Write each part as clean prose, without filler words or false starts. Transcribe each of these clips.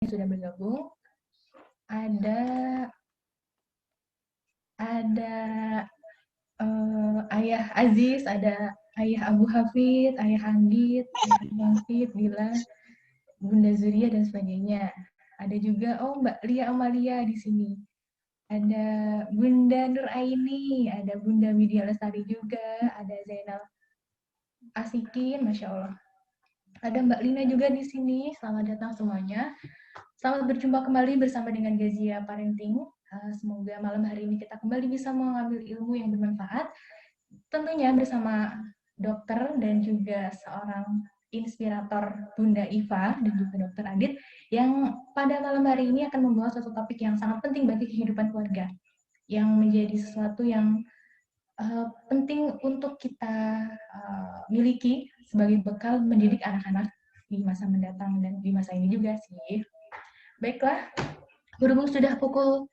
yang sudah bergabung. Ada Ayah Aziz, ada Ayah Abu Hafid, Ayah Anggit, Ayah Bangkit, Dila, Bunda Zuria dan sebagainya. Ada juga Mbak Lia Amalia di sini. Ada Bunda Nur Aini, ada Bunda Widya Lestari juga, ada Zainal Asikin, Masya Allah. Ada Mbak Lina juga di sini. Selamat datang semuanya. Selamat berjumpa kembali bersama dengan Gazia Parenting. Semoga malam hari ini kita kembali bisa mengambil ilmu yang bermanfaat. Tentunya bersama dokter dan juga seorang inspirator Bunda Iva dan juga dokter Adit yang pada malam hari ini akan membawa suatu topik yang sangat penting bagi kehidupan keluarga, yang menjadi sesuatu yang penting untuk kita miliki sebagai bekal mendidik anak-anak di masa mendatang dan di masa ini juga sih. Baiklah, berhubung sudah pukul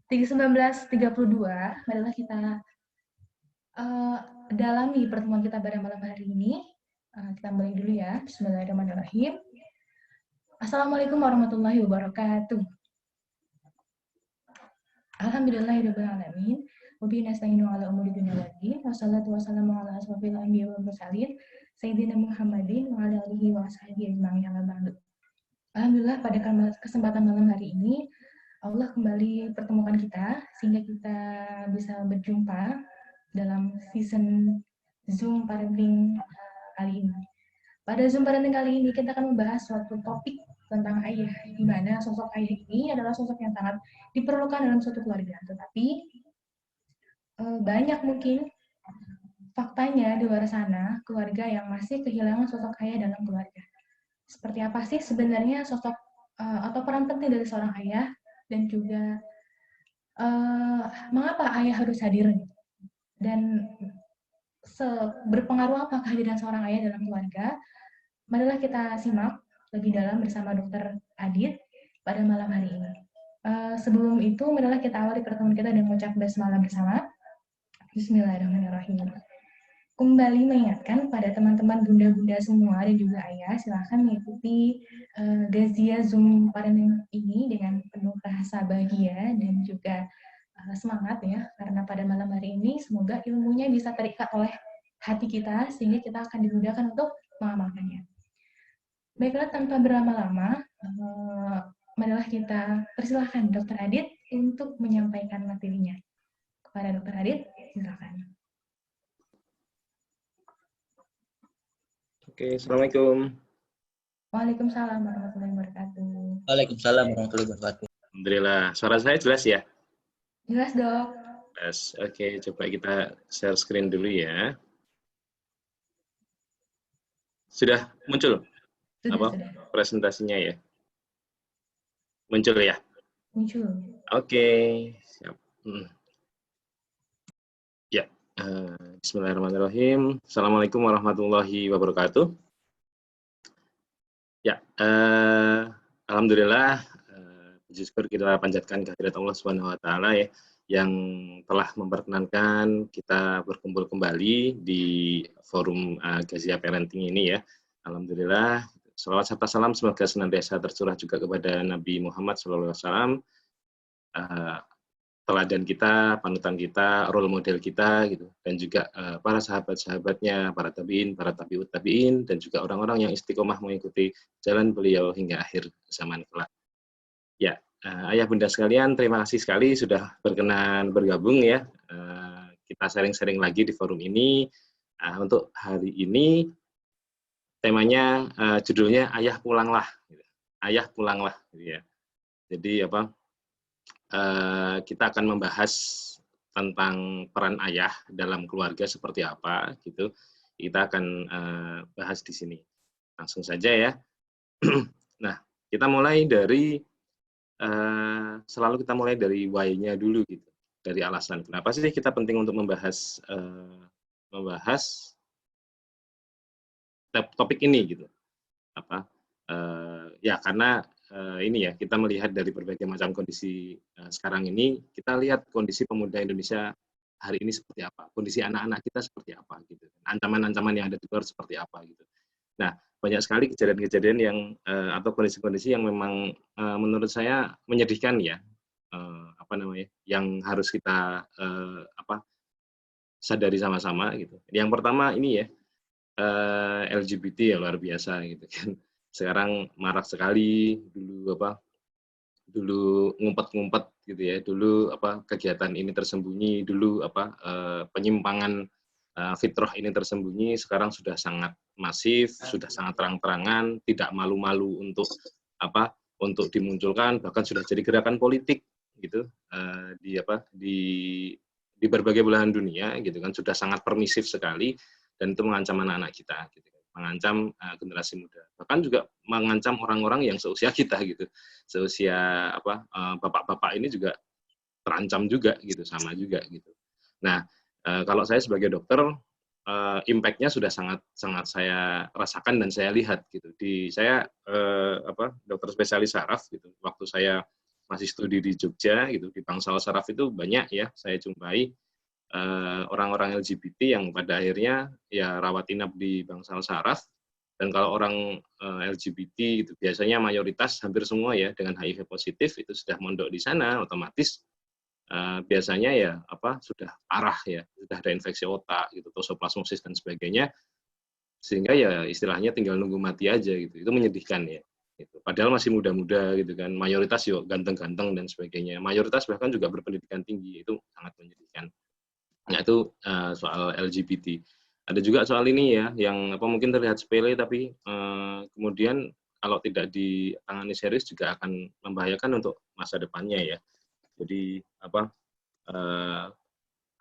19.32, marilah kita dalami pertemuan kita pada malam hari ini. Kita mulai dulu ya. Bismillahirrahmanirrahim. Assalamualaikum warahmatullahi wabarakatuh. Alhamdulillahirrahmanirrahim. Wabihi nasta'inu ala umuri dunya waddin. Wassalatu wassalamu ala asrofil anbiya wal mursalin. Sayyidina Muhammadin wa ala alihi wa ashabihi ajma'in amma ba'du. Alhamdulillah pada kesempatan malam hari ini Allah kembali pertemukan kita sehingga kita bisa berjumpa dalam season Zoom Parenting kali ini. Pada Zoom Parenting kali ini kita akan membahas suatu topik tentang ayah, di mana sosok ayah ini adalah sosok yang sangat diperlukan dalam suatu keluarga. Tetapi banyak mungkin faktanya di luar sana keluarga yang masih kehilangan sosok ayah dalam keluarga. Seperti apa sih sebenarnya sosok atau peran penting dari seorang ayah, dan juga mengapa ayah harus hadir, dan berpengaruh apa kehadiran seorang ayah dalam keluarga. Marilah kita simak lebih dalam bersama Dokter Adit pada malam hari ini. Sebelum itu, marilah kita awali pertemuan kita dengan mengucap basmalah bersama. Bismillahirrahmanirrahim. Kembali mengingatkan pada teman-teman bunda-bunda semua dan juga ayah, silahkan mengikuti Gazia Zoom Parenting ini dengan penuh rasa bahagia dan juga semangat ya, karena pada malam hari ini semoga ilmunya bisa terikat oleh hati kita sehingga kita akan dimudahkan untuk mengamalkannya. Baiklah, tanpa berlama-lama, marilah kita persilahkan Dokter Adit untuk menyampaikan materinya. Kepada Dokter Adit, silakan. Oke, Assalamualaikum. Waalaikumsalam warahmatullahi wabarakatuh. Waalaikumsalam warahmatullahi wabarakatuh. Alhamdulillah, suara saya jelas ya? Jelas, Dok. Jelas. Oke, coba kita share screen dulu ya. Sudah muncul? Sudah. Presentasinya ya? Muncul ya? Muncul. Oke, siap. Ya, bismillahirrahmanirrahim. Assalamualaikum warahmatullahi wabarakatuh. Ya, alhamdulillah, puji syukur kita panjatkan kehadirat Allah Subhanahu wa taala ya, yang telah memperkenankan kita berkumpul kembali di forum Gazia Parenting ini ya. Alhamdulillah, shalawat serta salam semoga senantiasa tercurah juga kepada Nabi Muhammad SAW, teladan kita, panutan kita, role model kita gitu, dan juga para sahabat-sahabatnya, para tabiin, para tabiut tabiin, dan juga orang-orang yang istiqomah mengikuti jalan beliau hingga akhir zaman kelak. Ya, ayah bunda sekalian, terima kasih sekali sudah berkenan bergabung ya. Kita sharing-sharing lagi di forum ini. Untuk hari ini temanya judulnya Ayah Pulanglah. Ayah Pulanglah gitu ya. Jadi apa? Kita akan membahas tentang peran ayah dalam keluarga seperti apa gitu. Kita akan bahas di sini. Langsung saja ya. Nah, kita mulai dari selalu kita mulai dari why-nya dulu gitu. Dari alasan kenapa sih kita penting untuk membahas topik ini gitu. Apa? Ya karena ini ya, kita melihat dari berbagai macam kondisi sekarang ini, kita lihat kondisi pemuda Indonesia hari ini seperti apa, kondisi anak-anak kita seperti apa gitu, ancaman-ancaman yang ada di luar seperti apa gitu. Nah, banyak sekali kejadian-kejadian yang atau kondisi-kondisi yang memang menurut saya menyedihkan ya, yang harus kita sadari sama-sama gitu. Yang pertama ini ya, LGBT ya luar biasa gitu kan. Sekarang marak sekali, dulu ngumpet-ngumpet gitu ya, dulu kegiatan ini tersembunyi, dulu penyimpangan fitrah ini tersembunyi, sekarang sudah sangat masif, sudah sangat terang-terangan, tidak malu-malu untuk dimunculkan, bahkan sudah jadi gerakan politik gitu di berbagai belahan dunia gitu kan, sudah sangat permisif sekali, dan itu mengancam anak-anak kita gitu, mengancam generasi muda, bahkan juga mengancam orang-orang yang seusia kita gitu, seusia bapak-bapak ini juga terancam juga gitu, sama juga gitu. Nah, kalau saya sebagai dokter, impact-nya sudah sangat sangat saya rasakan dan saya lihat gitu. Saya dokter spesialis saraf gitu. Waktu saya masih studi di Jogja gitu, di Bangsal Saraf itu banyak ya saya jumpai orang-orang LGBT yang pada akhirnya ya rawat inap di Bangsal Saraf. Dan kalau orang LGBT itu biasanya mayoritas hampir semua ya dengan HIV positif itu sudah mondok di sana, otomatis biasanya ya sudah parah ya, sudah ada infeksi otak gitu, toxoplasmosis dan sebagainya, sehingga ya istilahnya tinggal nunggu mati aja gitu. Itu menyedihkan ya. Gitu. Padahal masih muda-muda gitu kan, mayoritas yuk ganteng-ganteng dan sebagainya, mayoritas bahkan juga berpendidikan tinggi, itu sangat menyedihkan. Nah itu soal LGBT. Ada juga soal ini ya, yang mungkin terlihat sepele tapi kemudian kalau tidak ditangani serius juga akan membahayakan untuk masa depannya ya. Jadi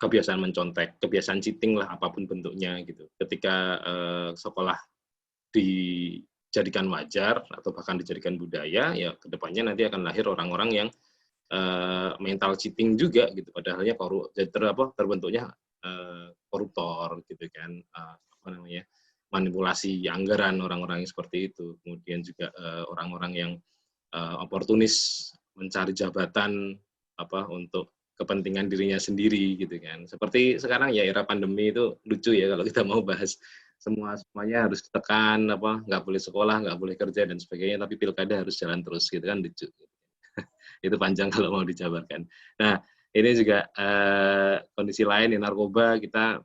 kebiasaan mencontek, kebiasaan cheating lah apapun bentuknya gitu. Ketika sekolah dijadikan wajar atau bahkan dijadikan budaya, ya kedepannya nanti akan lahir orang-orang yang mental cheating juga gitu. Padahalnya terbentuknya koruptor gitu kan, manipulasi anggaran orang-orang yang seperti itu. Kemudian juga orang-orang yang oportunis mencari jabatan untuk kepentingan dirinya sendiri gitu kan. Seperti sekarang ya era pandemi itu lucu ya kalau kita mau bahas, semuanya harus ditekan, nggak boleh sekolah, nggak boleh kerja dan sebagainya, tapi pilkada harus jalan terus gitu kan, lucu. Itu panjang kalau mau dijabarkan. Nah ini juga kondisi lain di narkoba, kita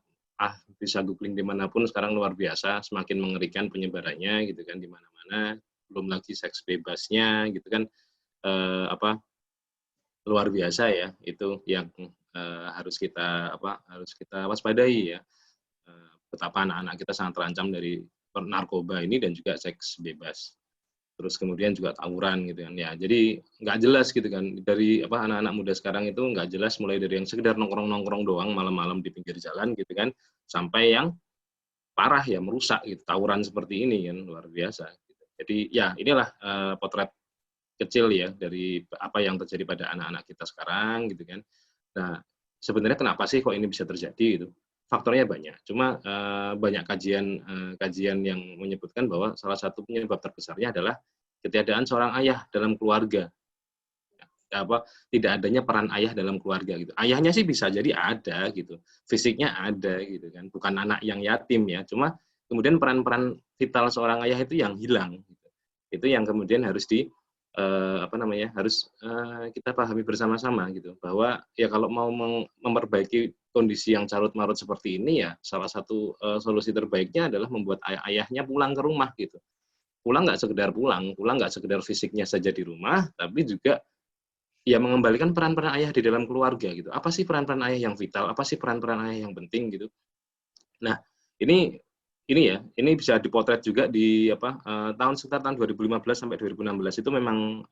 bisa googling dimanapun sekarang luar biasa, semakin mengerikan penyebarannya gitu kan di mana-mana, belum lagi seks bebasnya gitu kan, luar biasa ya, itu yang harus kita waspadai ya, betapa anak-anak kita sangat terancam dari narkoba ini dan juga seks bebas. Terus kemudian juga tawuran gitu kan ya, jadi nggak jelas gitu kan, dari anak-anak muda sekarang itu nggak jelas, mulai dari yang sekedar nongkrong-nongkrong doang malam-malam di pinggir jalan gitu kan, sampai yang parah ya, merusak gitu, tawuran seperti ini kan, luar biasa gitu. Jadi ya inilah potret kecil ya dari apa yang terjadi pada anak-anak kita sekarang gitu kan. Nah, sebenarnya kenapa sih kok ini bisa terjadi gitu? Faktornya banyak. Cuma banyak kajian yang menyebutkan bahwa salah satu penyebab terbesarnya adalah ketiadaan seorang ayah dalam keluarga. Tidak adanya peran ayah dalam keluarga gitu. Ayahnya sih bisa jadi ada gitu, fisiknya ada gitu kan, bukan anak yang yatim ya. Cuma kemudian peran-peran vital seorang ayah itu yang hilang. Gitu. Itu yang kemudian harus kita pahami bersama-sama gitu, bahwa ya kalau mau memperbaiki kondisi yang carut-marut seperti ini ya salah satu solusi terbaiknya adalah membuat ayahnya pulang ke rumah gitu. Pulang nggak sekedar fisiknya saja di rumah, tapi juga ya mengembalikan peran-peran ayah di dalam keluarga gitu. Apa sih peran-peran ayah yang vital? Apa sih peran-peran ayah yang penting gitu? Nah, ini bisa dipotret juga di sekitar tahun 2015 sampai 2016 itu memang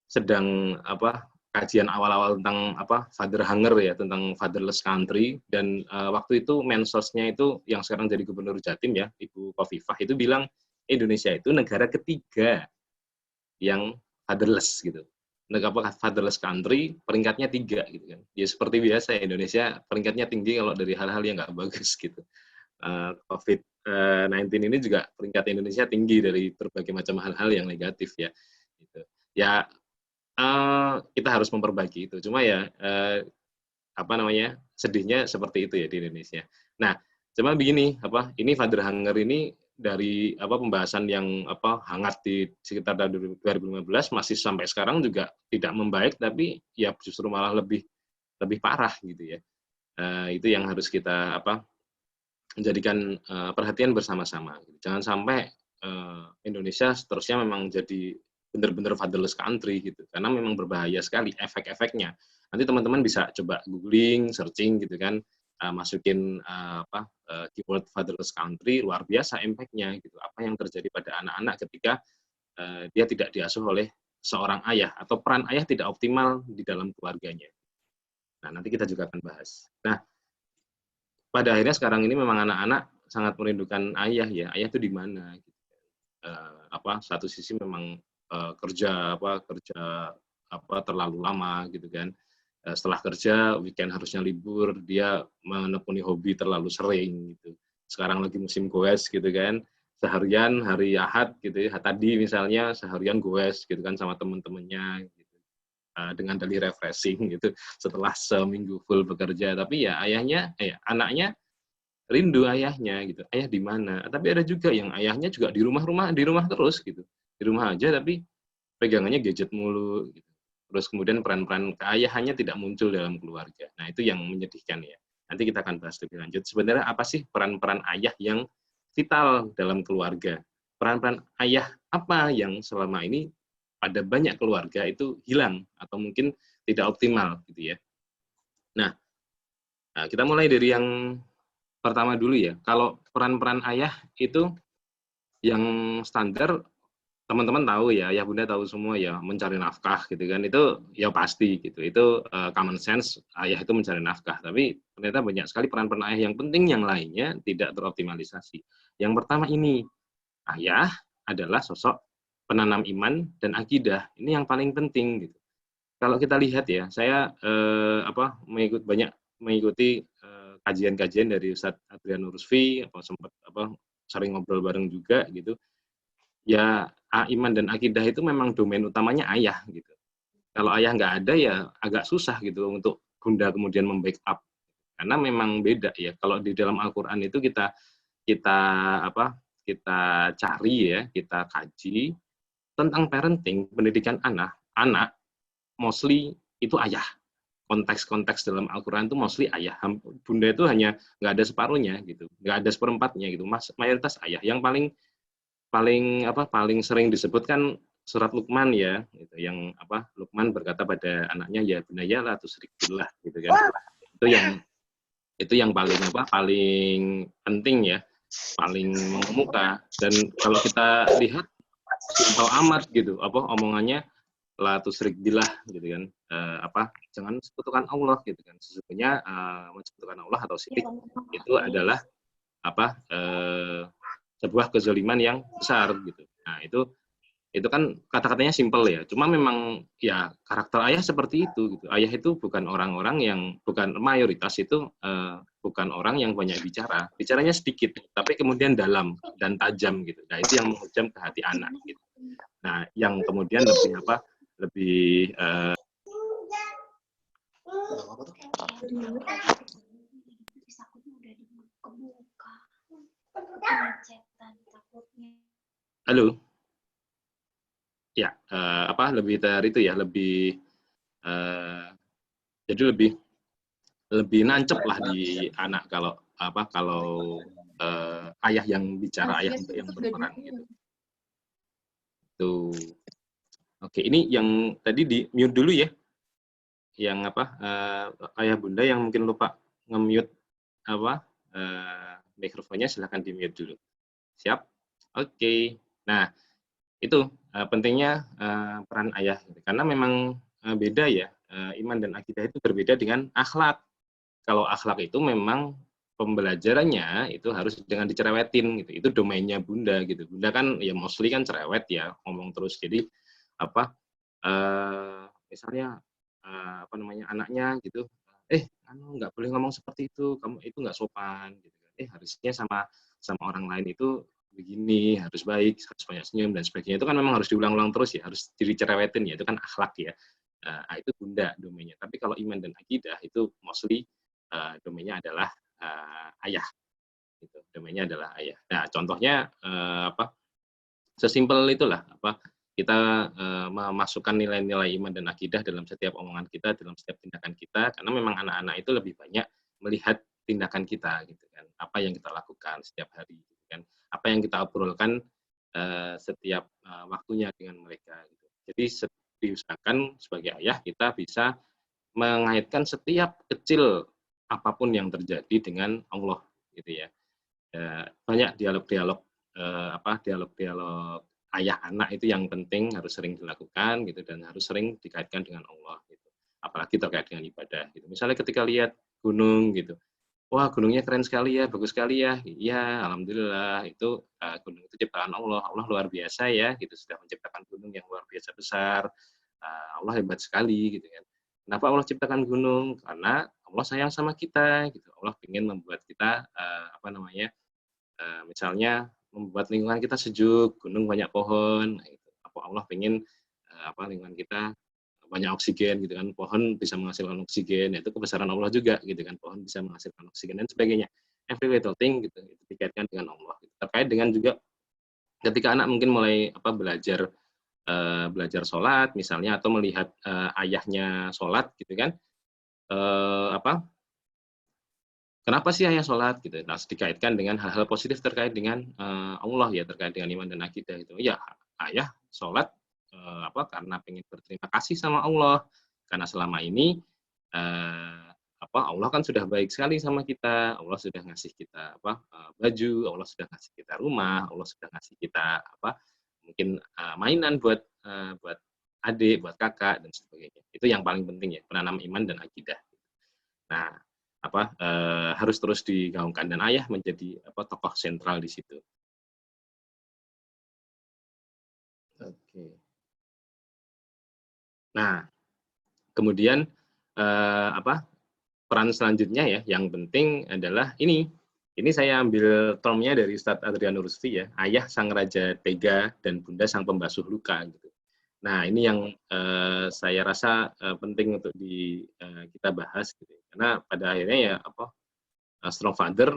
sedang kajian awal-awal tentang father hunger ya, tentang fatherless country, dan waktu itu mensosnya itu yang sekarang jadi gubernur Jatim ya, Ibu Khofifah itu bilang Indonesia itu negara ketiga yang fatherless gitu. Negara fatherless country peringkatnya 3 gitu kan. Ya seperti biasa Indonesia peringkatnya tinggi kalau dari hal-hal yang nggak bagus gitu. COVID-19 ini juga peringkat Indonesia tinggi dari berbagai macam hal-hal yang negatif ya. Gitu. Ya kita harus memperbaiki itu. Cuma ya sedihnya seperti itu ya di Indonesia. Nah, cuma begini, ini father hunger ini dari pembahasan yang hangat di sekitar tahun 2015 masih sampai sekarang juga tidak membaik, tapi ya justru malah lebih parah gitu ya. Itu yang harus kita menjadikan perhatian bersama-sama. Jangan sampai Indonesia seterusnya memang jadi benar-benar fatherless country gitu, karena memang berbahaya sekali efek-efeknya. Nanti teman-teman bisa coba googling, searching gitu kan, masukin keyword fatherless country, luar biasa impact-nya gitu. Apa yang terjadi pada anak-anak ketika dia tidak diasuh oleh seorang ayah atau peran ayah tidak optimal di dalam keluarganya. Nah, nanti kita juga akan bahas. Nah, pada akhirnya sekarang ini memang anak-anak sangat merindukan ayah ya. Ayah itu di mana? Satu sisi memang kerja terlalu lama gitu kan. Setelah kerja weekend harusnya libur, dia menekuni hobi terlalu sering gitu. Sekarang lagi musim goes gitu kan. Seharian hari Ahad gitu ya. Tadi misalnya seharian goes gitu kan sama teman-temannya gitu. Dengan dalih refreshing gitu setelah seminggu full bekerja, tapi ya anaknya rindu ayahnya gitu, ayah di mana. Tapi ada juga yang ayahnya juga di rumah terus gitu, di rumah aja tapi pegangannya gadget mulu gitu. Terus kemudian peran-peran keayahannya tidak muncul dalam keluarga. Nah, itu yang menyedihkan ya. Nanti kita akan bahas lebih lanjut. Sebenarnya apa sih peran-peran ayah yang vital dalam keluarga? Peran-peran ayah apa yang selama ini pada banyak keluarga itu hilang atau mungkin tidak optimal gitu ya. Nah, kita mulai dari yang pertama dulu ya. Kalau peran-peran ayah itu yang standar teman-teman tahu ya, ayah bunda tahu semua ya, mencari nafkah gitu kan, itu ya pasti gitu, itu common sense, ayah itu mencari nafkah. Tapi ternyata banyak sekali peran-peran ayah yang penting yang lainnya tidak teroptimalisasi. Yang pertama ini, ayah adalah sosok penanam iman dan akidah, ini yang paling penting gitu. Kalau kita lihat ya, saya mengikuti kajian-kajian dari Ustadz Adrian Nurusfi, sempat sering ngobrol bareng juga gitu. Ya, iman dan akidah itu memang domain utamanya ayah gitu. Kalau ayah nggak ada ya agak susah gitu untuk bunda kemudian membackup, karena memang beda ya. Kalau di dalam Al-Quran itu kita cari ya, kita kaji tentang parenting, pendidikan anak mostly itu ayah. Konteks-konteks dalam Al-Quran itu mostly ayah. Bunda itu hanya nggak ada separuhnya gitu, nggak ada seperempatnya gitu. Mayoritas ayah. Yang paling sering disebutkan surat Luqman ya, gitu, yang Luqman berkata pada anaknya ya bunayya la tusyrik billah gitu kan. Itu yang paling penting ya, paling mengemuka. Dan kalau kita lihat simpel amat gitu omongannya, la tusyrik billah gitu kan, jangan sekutukan Allah gitu kan. Sesungguhnya mensekutukan Allah atau syirik itu adalah sebuah kezaliman yang besar gitu. Nah, itu kan kata-katanya simpel ya. Cuma memang ya karakter ayah seperti itu gitu. Ayah itu bukan mayoritas itu bukan orang yang banyak bicara. Bicaranya sedikit, tapi kemudian dalam dan tajam gitu. Nah, itu yang menghujam ke hati anak gitu. Nah, yang kemudian lebih halo. Ya, lebih dari itu ya, jadi lebih nancep lah di anak kalau ayah yang bicara, ayah yang berperan gitu. Tuh. Oke, ini yang tadi di mute dulu ya. Yang ayah bunda yang mungkin lupa nge-mute mikrofonnya, silahkan di mute dulu. Siap? Oke. Nah, itu pentingnya peran ayah, karena memang beda ya, iman dan akidah itu berbeda dengan akhlak. Kalau akhlak itu memang pembelajarannya itu harus dengan dicerewetin gitu, itu domainnya bunda gitu. Bunda kan ya mostly kan cerewet ya, ngomong terus. Jadi misalnya anaknya gitu, nggak boleh ngomong seperti itu, kamu itu nggak sopan gitu. Harusnya sama orang lain itu begini, harus baik, harus banyak senyum dan sebagainya. Itu kan memang harus diulang-ulang terus ya, harus dicerewetin ya, itu kan akhlak ya. Itu bunda domainnya. Tapi kalau iman dan akidah itu mostly domainnya adalah ayah. gitu. Domainnya adalah ayah. Nah, contohnya sesimpel itulah kita memasukkan nilai-nilai iman dan akidah dalam setiap omongan kita, dalam setiap tindakan kita, karena memang anak-anak itu lebih banyak melihat tindakan kita gitu kan, apa yang kita lakukan setiap hari gitu kan, apa yang kita obrolkan setiap waktunya dengan mereka gitu. Jadi diusahakan sebagai ayah kita bisa mengaitkan setiap kecil apapun yang terjadi dengan Allah gitu ya. Banyak dialog-dialog dialog-dialog ayah anak itu yang penting harus sering dilakukan gitu, dan harus sering dikaitkan dengan Allah gitu. Apalagi terkait dengan ibadah gitu. Misalnya ketika lihat gunung gitu, wah gunungnya keren sekali ya, bagus sekali ya. Iya, alhamdulillah itu gunung itu ciptaan Allah. Allah luar biasa ya, gitu, sudah menciptakan gunung yang luar biasa besar. Allah hebat sekali gitu kan. Kenapa Allah ciptakan gunung? Karena Allah sayang sama kita gitu. Allah ingin membuat kita misalnya membuat lingkungan kita sejuk, gunung banyak pohon, gitu. Allah pengen lingkungan kita banyak oksigen gitu kan, pohon bisa menghasilkan oksigen, itu kebesaran Allah juga gitu kan, pohon bisa menghasilkan oksigen dan sebagainya. Every little thing gitu, itu dikaitkan dengan Allah. Gitu. Terkait dengan juga ketika anak mungkin mulai belajar sholat misalnya, atau melihat ayahnya sholat gitu kan, kenapa sih ayah sholat gitu? Nah, dikaitkan dengan hal-hal positif terkait dengan Allah ya, terkait dengan iman dan akidah itu. Ya, ayah sholat karena pengen berterima kasih sama Allah, karena selama ini Allah kan sudah baik sekali sama kita. Allah sudah ngasih kita baju, Allah sudah ngasih kita rumah, Allah sudah ngasih kita mungkin mainan buat adik, buat kakak dan sebagainya. Itu yang paling penting ya, penanam iman dan akidah. Nah, harus terus digaungkan, dan ayah menjadi tokoh sentral di situ. Oke. Nah, kemudian peran selanjutnya ya, yang penting adalah ini saya ambil termnya dari Ustadz Adrian Rusdi ya, ayah sang raja tega dan bunda sang pembasuh luka gitu. Nah, ini yang saya rasa penting untuk kita bahas gitu. Karena pada akhirnya ya strong father,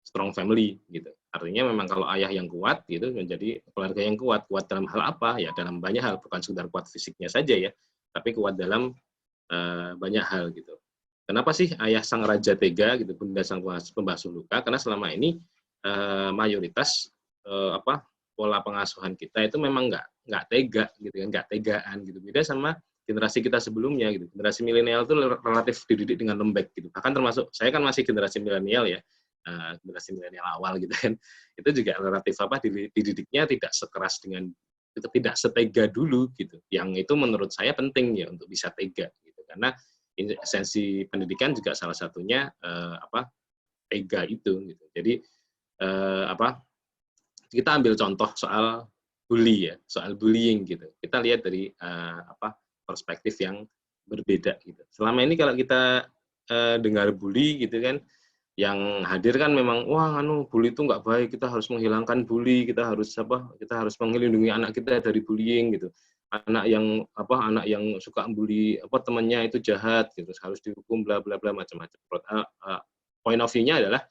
strong family gitu. Artinya memang kalau ayah yang kuat gitu menjadi keluarga yang kuat. Kuat dalam hal apa? Ya dalam banyak hal, bukan sekedar kuat fisiknya saja ya, tapi kuat dalam banyak hal gitu. Kenapa sih ayah sang raja tega gitu, bunda sang pembasuh luka? Karena selama ini mayoritas pola pengasuhan kita itu memang nggak tega gitu kan, nggak tegaan gitu. Beda sama generasi kita sebelumnya gitu. Generasi milenial itu relatif dididik dengan lembek gitu. Bahkan termasuk saya kan masih generasi milenial ya, generasi milenial awal gitu kan. Itu juga relatif dididiknya tidak sekeras dengan itu, tidak setega dulu gitu. Yang itu menurut saya penting ya untuk bisa tega gitu. Karena esensi pendidikan juga salah satunya tega itu gitu. Jadi kita ambil contoh soal bully ya, soal bullying gitu. Kita lihat dari perspektif yang berbeda gitu. Selama ini kalau kita dengar bully gitu kan, yang hadir kan memang wah bully itu nggak baik, kita harus menghilangkan bully, kita harus melindungi anak kita dari bullying gitu. Anak yang suka bully temannya itu jahat gitu, harus dihukum bla bla bla macam-macam. Point of view-nya adalah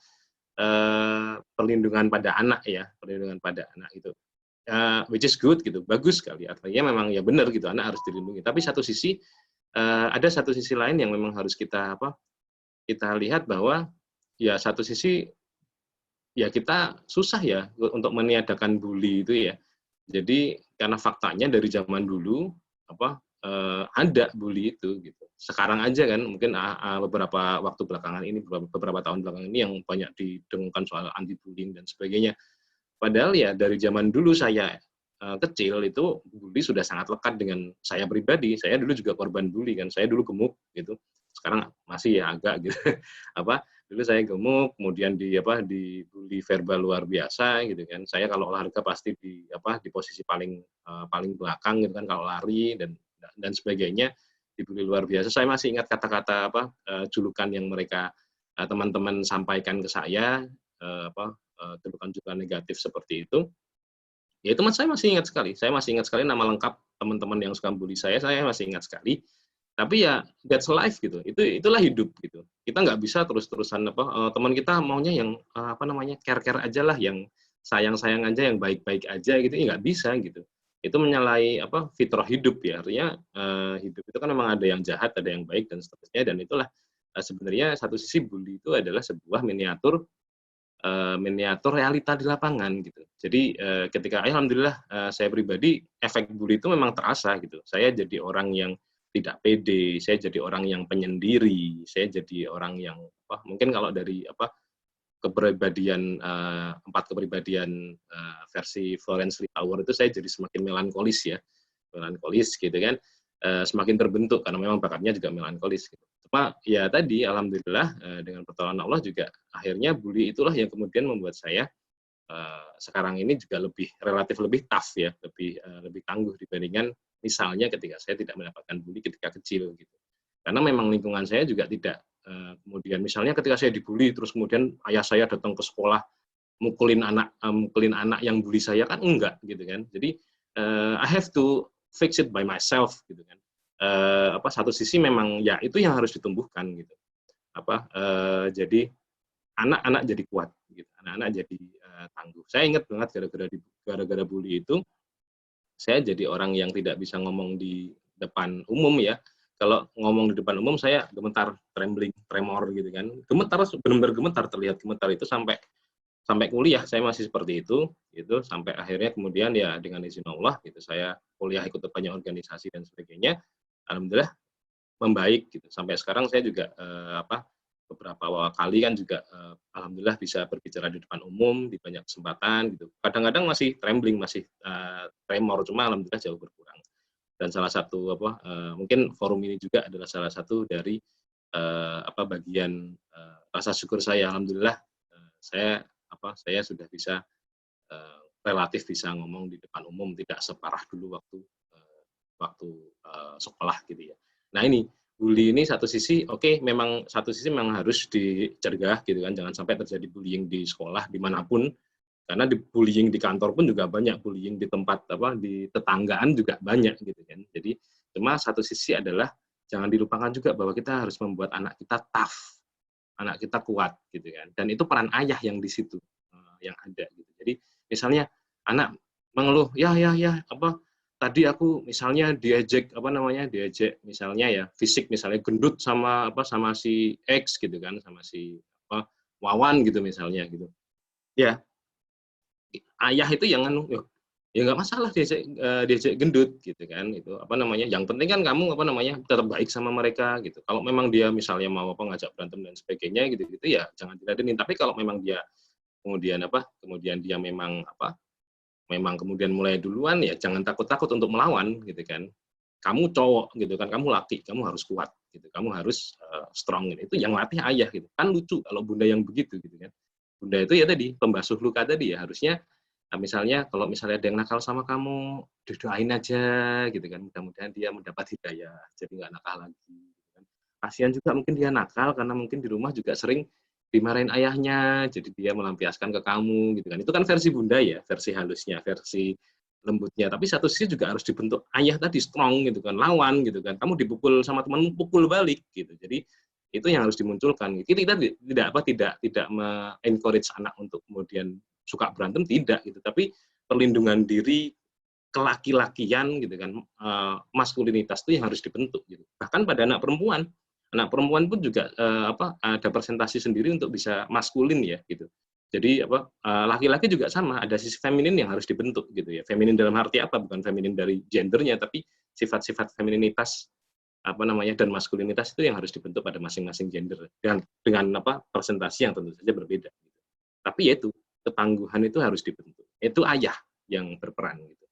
perlindungan pada anak ya, perlindungan pada anak itu. Which is good gitu, bagus sekali. Artinya memang ya benar gitu, anak harus dilindungi. Tapi satu sisi ada satu sisi lain yang memang harus kita lihat bahwa ya satu sisi ya kita susah ya untuk meniadakan bully itu ya. Jadi karena faktanya dari zaman dulu ada bully itu gitu. Sekarang aja kan mungkin beberapa waktu belakangan ini, beberapa tahun belakangan ini yang banyak didengungkan soal anti bullying dan sebagainya. Padahal ya dari zaman dulu saya kecil itu bully sudah sangat lekat dengan saya pribadi. Saya dulu juga korban bully kan. Saya dulu gemuk gitu. Sekarang masih ya agak gitu. Dulu saya gemuk, kemudian dibully verbal luar biasa gitu kan. Saya kalau olahraga pasti di posisi paling belakang gitu kan kalau lari dan sebagainya, dibully luar biasa. Saya masih ingat kata-kata julukan yang mereka teman-teman sampaikan ke saya, julukan-julukan negatif seperti itu. Ya itu saya masih ingat sekali. Saya masih ingat sekali nama lengkap teman-teman yang suka bully saya masih ingat sekali. Tapi ya that's life gitu. Itulah hidup gitu. Kita nggak bisa terus-terusan teman kita maunya yang care-care aja lah, yang sayang-sayang aja, yang baik-baik aja gitu. Ya nggak bisa gitu. Itu menyalahi fitrah hidup ya. Artinya hidup itu kan memang ada yang jahat, ada yang baik dan seterusnya, dan itulah sebenarnya satu sisi bully itu adalah sebuah miniatur realita di lapangan gitu. Jadi ketika alhamdulillah saya pribadi efek bully itu memang terasa gitu. Saya jadi orang yang tidak pede, saya jadi orang yang penyendiri, saya jadi orang yang mungkin kalau dari kepribadian 4 kepribadian versi Florence Littauer itu saya jadi semakin melankolis ya, melankolis gitu kan, semakin terbentuk karena memang bakatnya juga melankolis gitu. Cuma ya tadi alhamdulillah dengan pertolongan Allah juga akhirnya bully itulah yang kemudian membuat saya sekarang ini juga relatif lebih tough ya, lebih tangguh dibandingkan misalnya ketika saya tidak mendapatkan bully ketika kecil gitu. Karena memang lingkungan saya juga tidak kemudian misalnya ketika saya dibully terus kemudian ayah saya datang ke sekolah mukulin anak yang bully saya, kan enggak gitu kan. Jadi I have to fix it by myself gitu kan. Satu sisi memang ya itu yang harus ditumbuhkan gitu. Jadi anak-anak jadi kuat gitu. Anak-anak jadi tangguh. Saya ingat banget gara-gara bully itu saya jadi orang yang tidak bisa ngomong di depan umum ya. Kalau ngomong di depan umum saya gemetar, tremor gitu kan. Gemetar, benar-benar gemetar, terlihat gemetar itu sampai kuliah saya masih seperti itu gitu, sampai akhirnya kemudian ya dengan izin Allah gitu saya kuliah ikut banyak organisasi dan sebagainya. Alhamdulillah membaik gitu. Sampai sekarang saya juga beberapa kali kan juga alhamdulillah bisa berbicara di depan umum di banyak kesempatan gitu. Kadang-kadang masih trembling, masih tremor, cuma alhamdulillah jauh berkurang. Dan salah satu mungkin forum ini juga adalah salah satu dari bagian rasa syukur saya, alhamdulillah saya sudah bisa relatif bisa ngomong di depan umum, tidak separah dulu waktu sekolah gitu ya. Nah ini bully ini satu sisi memang harus dicegah gitu kan, jangan sampai terjadi bullying di sekolah dimanapun, karena di bullying di kantor pun juga banyak, bullying di tempat di tetanggaan juga banyak gitu kan. Jadi cuma satu sisi adalah jangan dilupakan juga bahwa kita harus membuat anak kita tough, anak kita kuat gitu kan, dan itu peran ayah yang di situ yang ada gitu. Jadi misalnya anak mengeluh tadi aku misalnya diejek misalnya ya fisik, misalnya gendut sama si X gitu kan, sama si Wawan gitu misalnya gitu ya, ayah itu yang ya nggak masalah diejek gendut gitu kan, itu yang penting kan kamu tetap baik sama mereka gitu. Kalau memang dia misalnya mau ngajak berantem dan sebagainya gitu ya jangan diladenin. Tapi kalau memang dia kemudian dia memang kemudian mulai duluan, ya jangan takut-takut untuk melawan gitu kan. Kamu cowok gitu kan, kamu laki, kamu harus kuat gitu, kamu harus strong gitu. Itu yang latih ayah gitu. Kan lucu kalau bunda yang begitu gitu kan. Bunda itu ya tadi pembasuh luka tadi ya, harusnya misalnya kalau misalnya ada yang nakal sama kamu, didoain aja gitu kan, mudah-mudahan dia mendapat hidayah jadi nggak nakal lagi gitu kan. Kasihan juga mungkin dia nakal karena mungkin di rumah juga sering dimarahin ayahnya, jadi dia melampiaskan ke kamu gitu kan. Itu kan versi bunda ya, versi halusnya, versi lembutnya. Tapi satu sisi juga harus dibentuk ayah tadi, strong gitu kan, lawan gitu kan. Kamu dipukul sama temanmu, pukul balik gitu. Jadi itu yang harus dimunculkan. Kita tidak me-encourage anak untuk kemudian suka berantem, tidak gitu. Tapi perlindungan diri, kelaki-lakian gitu kan, maskulinitas itu yang harus dibentuk gitu. Bahkan pada anak perempuan pun juga ada presentasi sendiri untuk bisa maskulin ya gitu. Jadi laki-laki juga sama, ada sisi feminin yang harus dibentuk gitu ya. Feminin dalam arti apa? Bukan feminin dari gendernya, tapi sifat-sifat femininitas dan maskulinitas itu yang harus dibentuk pada masing-masing gender, dan dengan presentasi yang tentu saja berbeda. Tapi ya itu ketangguhan itu harus dibentuk. Itu ayah yang berperan gitu.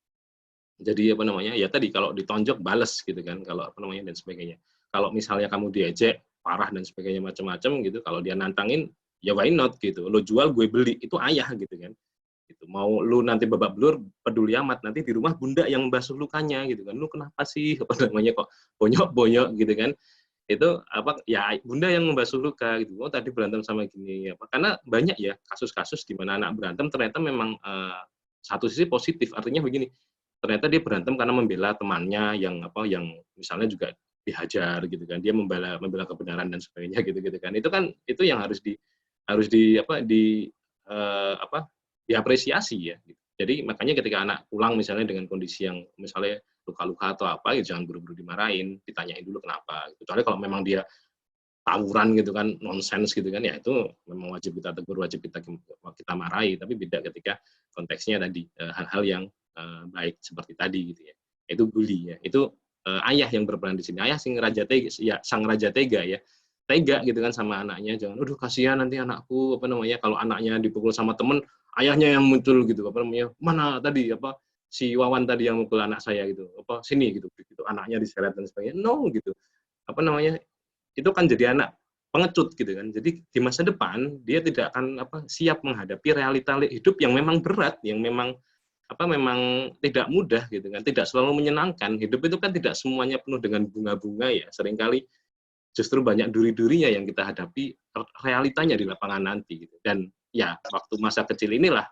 Jadi ya tadi kalau ditonjok bales gitu kan, kalau dan sebagainya. Kalau misalnya kamu diejek parah dan sebagainya macam-macam gitu, kalau dia nantangin ya why not gitu. Lo jual gue beli, itu ayah gitu kan. Gitu. Mau lu nanti babak belur peduli amat, nanti di rumah bunda yang basuh lukanya gitu kan. Lu kenapa sih kok bonyok-bonyok gitu kan. Itu ya bunda yang membasuh luka gitu. Oh tadi berantem sama gini karena banyak ya kasus-kasus di mana anak berantem ternyata memang satu sisi positif, artinya begini. Ternyata dia berantem karena membela temannya yang misalnya juga dihajar gitu kan, dia membela kebenaran dan sebagainya gitu kan. Itu yang diapresiasi ya. Gitu. Jadi makanya ketika anak pulang misalnya dengan kondisi yang misalnya luka-luka atau apa, ya jangan buru-buru dimarahin, ditanyain dulu kenapa. Kecuali kalau memang dia tawuran gitu kan, nonsens gitu kan, ya itu memang wajib kita tegur, wajib kita marahi. Tapi beda ketika konteksnya tadi hal-hal yang baik seperti tadi gitu ya. Itu bully ya. Itu ayah yang berperan di sini. Ayah sang raja tega ya. Tega gitu kan sama anaknya, jangan aduh kasihan nanti anakku kalau anaknya dipukul sama temen, ayahnya yang muncul gitu mana tadi si Wawan tadi yang mukul anak saya gitu, sini gitu anaknya diseret dan sebagainya. No gitu. Itu kan jadi anak pengecut gitu kan. Jadi di masa depan dia tidak akan siap menghadapi realita hidup yang memang berat, yang memang tidak mudah gitu kan, tidak selalu menyenangkan. Hidup itu kan tidak semuanya penuh dengan bunga-bunga ya. Seringkali justru banyak duri-durinya yang kita hadapi realitanya di lapangan nanti gitu. Dan ya waktu masa kecil inilah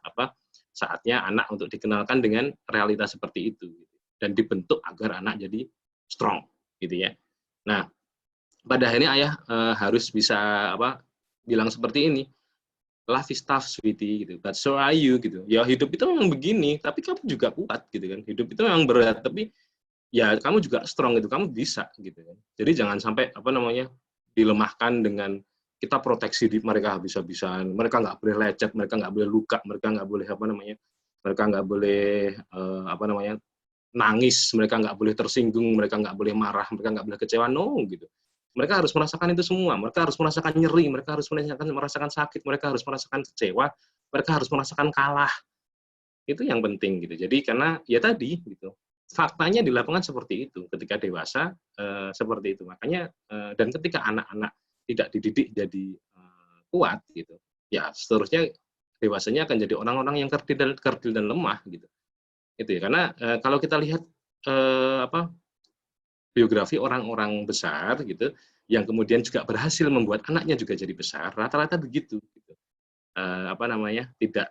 saatnya anak untuk dikenalkan dengan realita seperti itu gitu. Dan dibentuk agar anak jadi strong gitu ya. Nah, pada akhirnya ayah harus bisa bilang seperti ini, life is tough sweetie gitu, but so are you gitu. Ya hidup itu memang begini, tapi kamu juga kuat gitu kan. Hidup itu memang berat, tapi ya kamu juga strong gitu, kamu bisa gitu kan. Jadi jangan sampai dilemahkan dengan kita proteksi mereka habis-habisan, mereka nggak boleh lecet, mereka nggak boleh luka, mereka nggak boleh mereka nggak boleh nangis, mereka nggak boleh tersinggung, mereka nggak boleh marah, mereka nggak boleh kecewa, no gitu. Mereka harus merasakan itu semua, mereka harus merasakan nyeri, mereka harus merasakan sakit, mereka harus merasakan kecewa, mereka harus merasakan kalah. Itu yang penting gitu. Jadi karena ya tadi gitu. Faktanya di lapangan seperti itu. Ketika dewasa seperti itu. Makanya dan ketika anak-anak tidak dididik jadi kuat gitu. Ya seterusnya dewasanya akan jadi orang-orang yang kerdil dan lemah gitu. Itu ya. Karena kalau kita lihat biografi orang-orang besar gitu yang kemudian juga berhasil membuat anaknya juga jadi besar, rata-rata begitu gitu. Tidak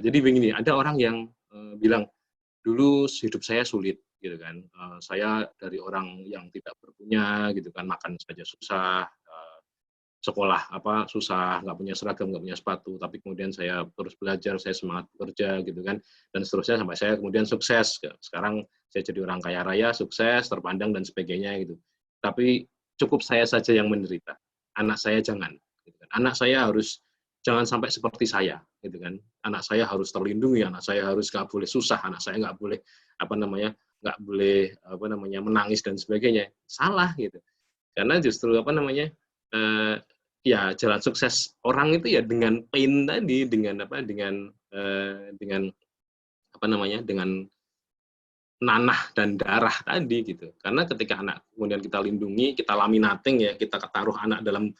jadi begini, ada orang yang bilang dulu hidup saya sulit gitu kan, saya dari orang yang tidak berpunya gitu kan, makan saja susah, sekolah susah, nggak punya seragam, nggak punya sepatu, tapi kemudian saya terus belajar, saya semangat bekerja gitu kan, dan seterusnya sampai saya kemudian sukses. Sekarang saya jadi orang kaya raya, sukses, terpandang dan sebagainya gitu. Tapi cukup saya saja yang menderita, anak saya jangan. Gitu kan. Anak saya harus jangan sampai seperti saya, gitu kan. Anak saya harus terlindungi, anak saya harus nggak boleh susah, anak saya nggak boleh nggak boleh menangis dan sebagainya. Salah gitu. Karena justru ya jalan sukses orang itu ya dengan pain tadi, dengan nanah dan darah tadi gitu. Karena ketika anak kemudian kita lindungi, kita laminating ya, kita taruh anak dalam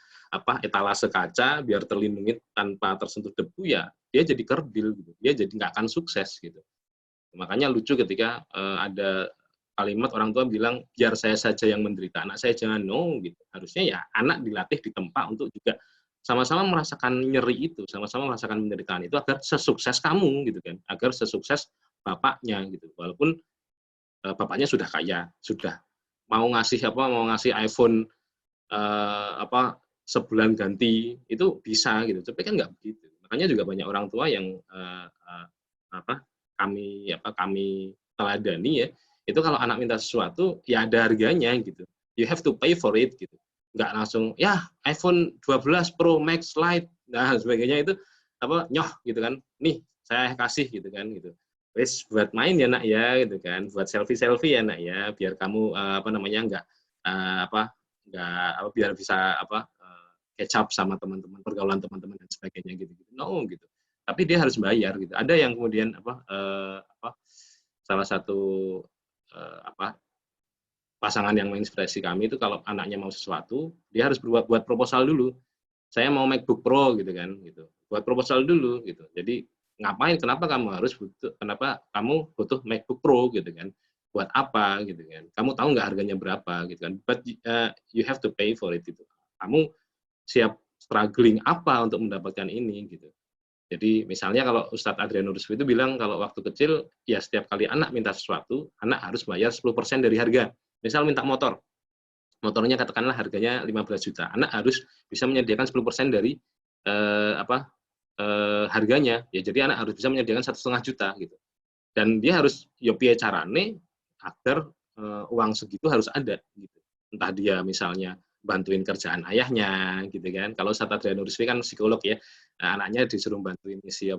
etalase kaca biar terlindungi tanpa tersentuh debu, ya dia jadi kerdil gitu. Dia jadi nggak akan sukses gitu. Makanya lucu ketika ada kalimat orang tua bilang, biar saya saja yang menderita, anak saya jangan, no gitu. Harusnya ya anak dilatih ditempa untuk juga sama-sama merasakan nyeri itu, sama-sama merasakan penderitaan itu agar sesukses kamu gitu kan, agar sesukses bapaknya gitu. Walaupun bapaknya sudah kaya, sudah mau ngasih iPhone sebulan ganti itu bisa gitu, tapi kan nggak begitu. Makanya juga banyak orang tua yang kami teladani ya, itu kalau anak minta sesuatu ya ada harganya gitu, you have to pay for it gitu, nggak langsung ya iPhone 12 Pro Max Lite nah sebagainya itu nyoh gitu kan, nih saya kasih gitu kan gitu, wes buat main ya nak ya gitu kan, buat selfie ya nak ya, biar kamu biar bisa catch up sama teman-teman, pergaulan teman-teman dan sebagainya gitu, no gitu. Tapi dia harus bayar gitu. Ada yang kemudian salah satu pasangan yang menginspirasi kami itu kalau anaknya mau sesuatu, dia harus buat proposal dulu. Saya mau MacBook Pro gitu kan, gitu. Buat proposal dulu gitu. Jadi ngapain? Kenapa kamu butuh MacBook Pro gitu kan? Buat apa gitu kan? Kamu tahu nggak harganya berapa gitu kan? But you have to pay for it gitu. Kamu siap struggling apa untuk mendapatkan ini gitu. Jadi misalnya kalau Ustadz Adriano Rusfi itu bilang kalau waktu kecil ya setiap kali anak minta sesuatu, anak harus bayar 10% dari harga. Misal minta motor. motornya katakanlah harganya 15 juta. Anak harus bisa menyediakan 10% dari harganya. Ya, jadi anak harus bisa menyediakan 1,5 juta gitu. Dan dia harus piye carane agar uang segitu harus ada gitu. Entah dia misalnya bantuin kerjaan ayahnya gitu kan. Kalau Ustadz Adrianus Rizvi kan psikolog ya. Nah, anaknya disuruh bantuin isi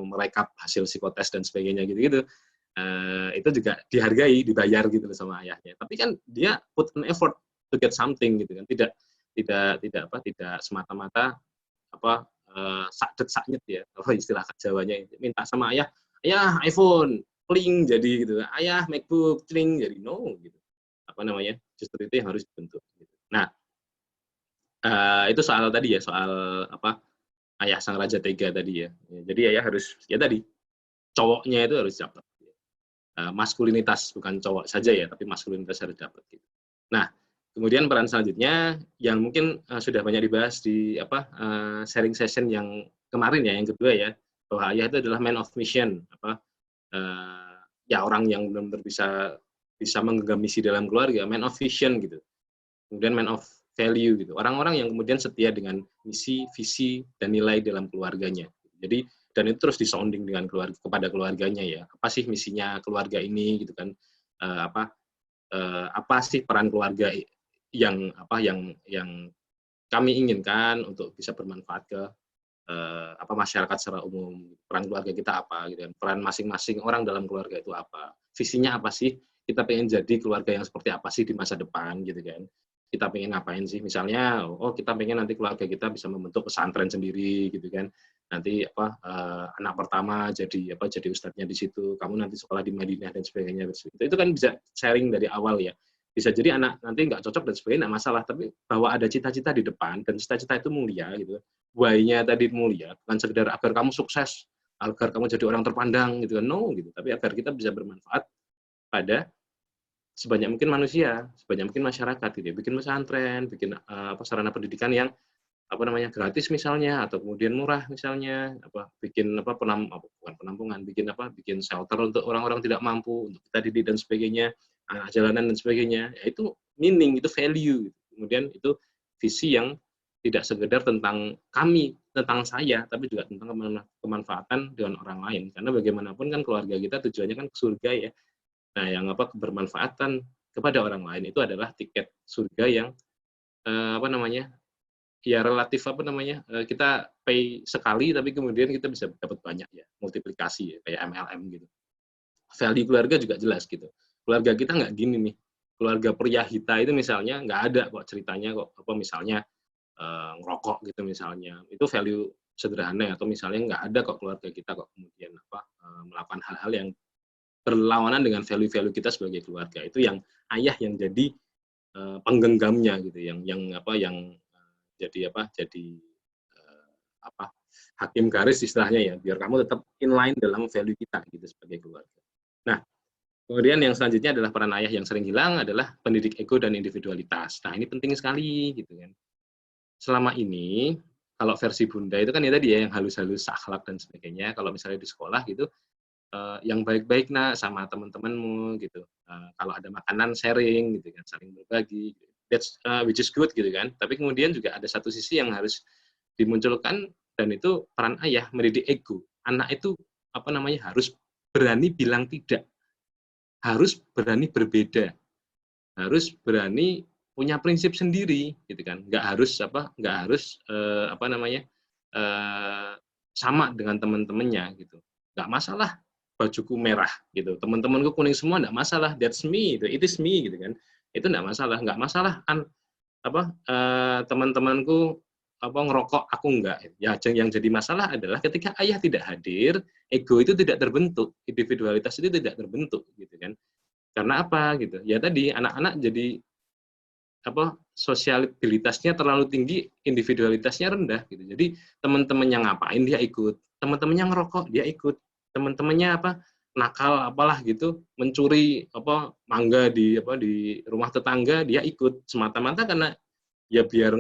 merekap hasil psikotes dan sebagainya gitu-gitu. Itu juga dihargai, dibayar gitu loh sama ayahnya. Tapi kan dia put an effort to get something gitu kan. Tidak semata-mata sakdet ya, istilah Jawanya itu. Minta sama ayah iPhone, kling jadi gitu. Ayah MacBook, kling jadi, no gitu. Justru itu yang harus dibentuk. Gitu. Nah, itu soal tadi ya, soal ayah sang raja tega tadi ya. Jadi ayah harus tadi cowoknya itu harus dapat. Maskulinitas, bukan cowok saja ya, tapi maskulinitas harus dapat. Gitu. Nah, kemudian peran selanjutnya yang mungkin sudah banyak dibahas di sharing session yang kemarin ya, yang kedua ya, bahwa ayah itu adalah man of mission, ya orang yang benar-benar bisa menggenggam misi dalam keluarga, man of vision gitu. Kemudian man of value gitu. Orang-orang yang kemudian setia dengan misi, visi dan nilai dalam keluarganya. Jadi dan itu terus disounding dengan kepada keluarganya ya. Apa sih misinya keluarga ini gitu kan? Apa sih peran keluarga yang kami inginkan untuk bisa bermanfaat ke masyarakat secara umum. Peran keluarga kita apa gitu kan? Peran masing-masing orang dalam keluarga itu apa? Visinya apa sih? Kita pengen jadi keluarga yang seperti apa sih di masa depan gitu kan? Kita pengen ngapain sih? Misalnya, kita pengen nanti keluarga kita bisa membentuk pesantren sendiri gitu kan. Nanti anak pertama jadi ustadznya di situ, kamu nanti sekolah di Madinah dan sebagainya. Itu kan bisa sharing dari awal ya. Bisa jadi anak nanti nggak cocok dan sebagainya, nggak masalah, tapi bahwa ada cita-cita di depan dan cita-cita itu mulia gitu. Why-nya tadi mulia, bukan sekedar agar kamu sukses, agar kamu jadi orang terpandang gitu kan, no gitu, tapi agar kita bisa bermanfaat pada sebanyak mungkin manusia, sebanyak mungkin masyarakat gitu. Bikin pesantren, bikin sarana pendidikan yang gratis misalnya, atau kemudian murah misalnya, bikin bukan penampungan, bikin shelter untuk orang-orang tidak mampu, untuk kita didik dan sebagainya, anak jalanan dan sebagainya. Ya, itu meaning, itu value gitu. Kemudian itu visi yang tidak sekedar tentang kami, tentang saya, tapi juga tentang kemanfaatan dengan orang lain. Karena bagaimanapun kan keluarga kita tujuannya kan ke surga ya. Nah, yang kebermanfaatan kepada orang lain itu adalah tiket surga yang ya relatif kita pay sekali tapi kemudian kita bisa dapat banyak ya, multiplikasi ya, kayak MLM gitu. Value keluarga juga jelas gitu. Keluarga kita nggak gini nih. Keluarga pria Hita itu misalnya nggak ada kok ceritanya kok misalnya ngerokok gitu misalnya. Itu value sederhana, atau misalnya nggak ada kok keluarga kita kok kemudian melakukan hal-hal yang berlawanan dengan value-value kita sebagai keluarga. Itu yang ayah yang jadi penggenggamnya gitu, yang jadi hakim garis istilahnya ya, biar kamu tetap inline dalam value kita gitu sebagai keluarga. Nah, kemudian yang selanjutnya adalah peran ayah yang sering hilang adalah pendidik ego dan individualitas. Nah, ini penting sekali gitu kan. Selama ini kalau versi Bunda itu kan ya tadi ya, yang halus-halus akhlak dan sebagainya. Kalau misalnya di sekolah gitu, yang baik-baik sama teman-temanmu gitu. Kalau ada makanan sharing gitu kan, saling berbagi. That's which is good gitu kan. Tapi kemudian juga ada satu sisi yang harus dimunculkan, dan itu peran ayah mendidik ego. Anak itu harus berani bilang tidak, harus berani berbeda, harus berani punya prinsip sendiri gitu kan. Nggak harus sama dengan teman-temannya gitu. Nggak masalah bajuku merah gitu, teman-temanku kuning semua, nggak masalah, that's me, it is me gitu kan. Itu nggak masalah kan teman-temanku ngerokok, aku enggak. Ya, yang jadi masalah adalah ketika ayah tidak hadir, ego itu tidak terbentuk, individualitas itu tidak terbentuk gitu kan. Karena apa gitu? Ya tadi anak-anak jadi sosialitasnya terlalu tinggi, individualitasnya rendah gitu. Jadi teman-temannya ngapain dia ikut, teman-temannya ngerokok dia ikut, teman-temannya nakal apalah gitu, mencuri mangga di rumah tetangga dia ikut, semata-mata karena ya biar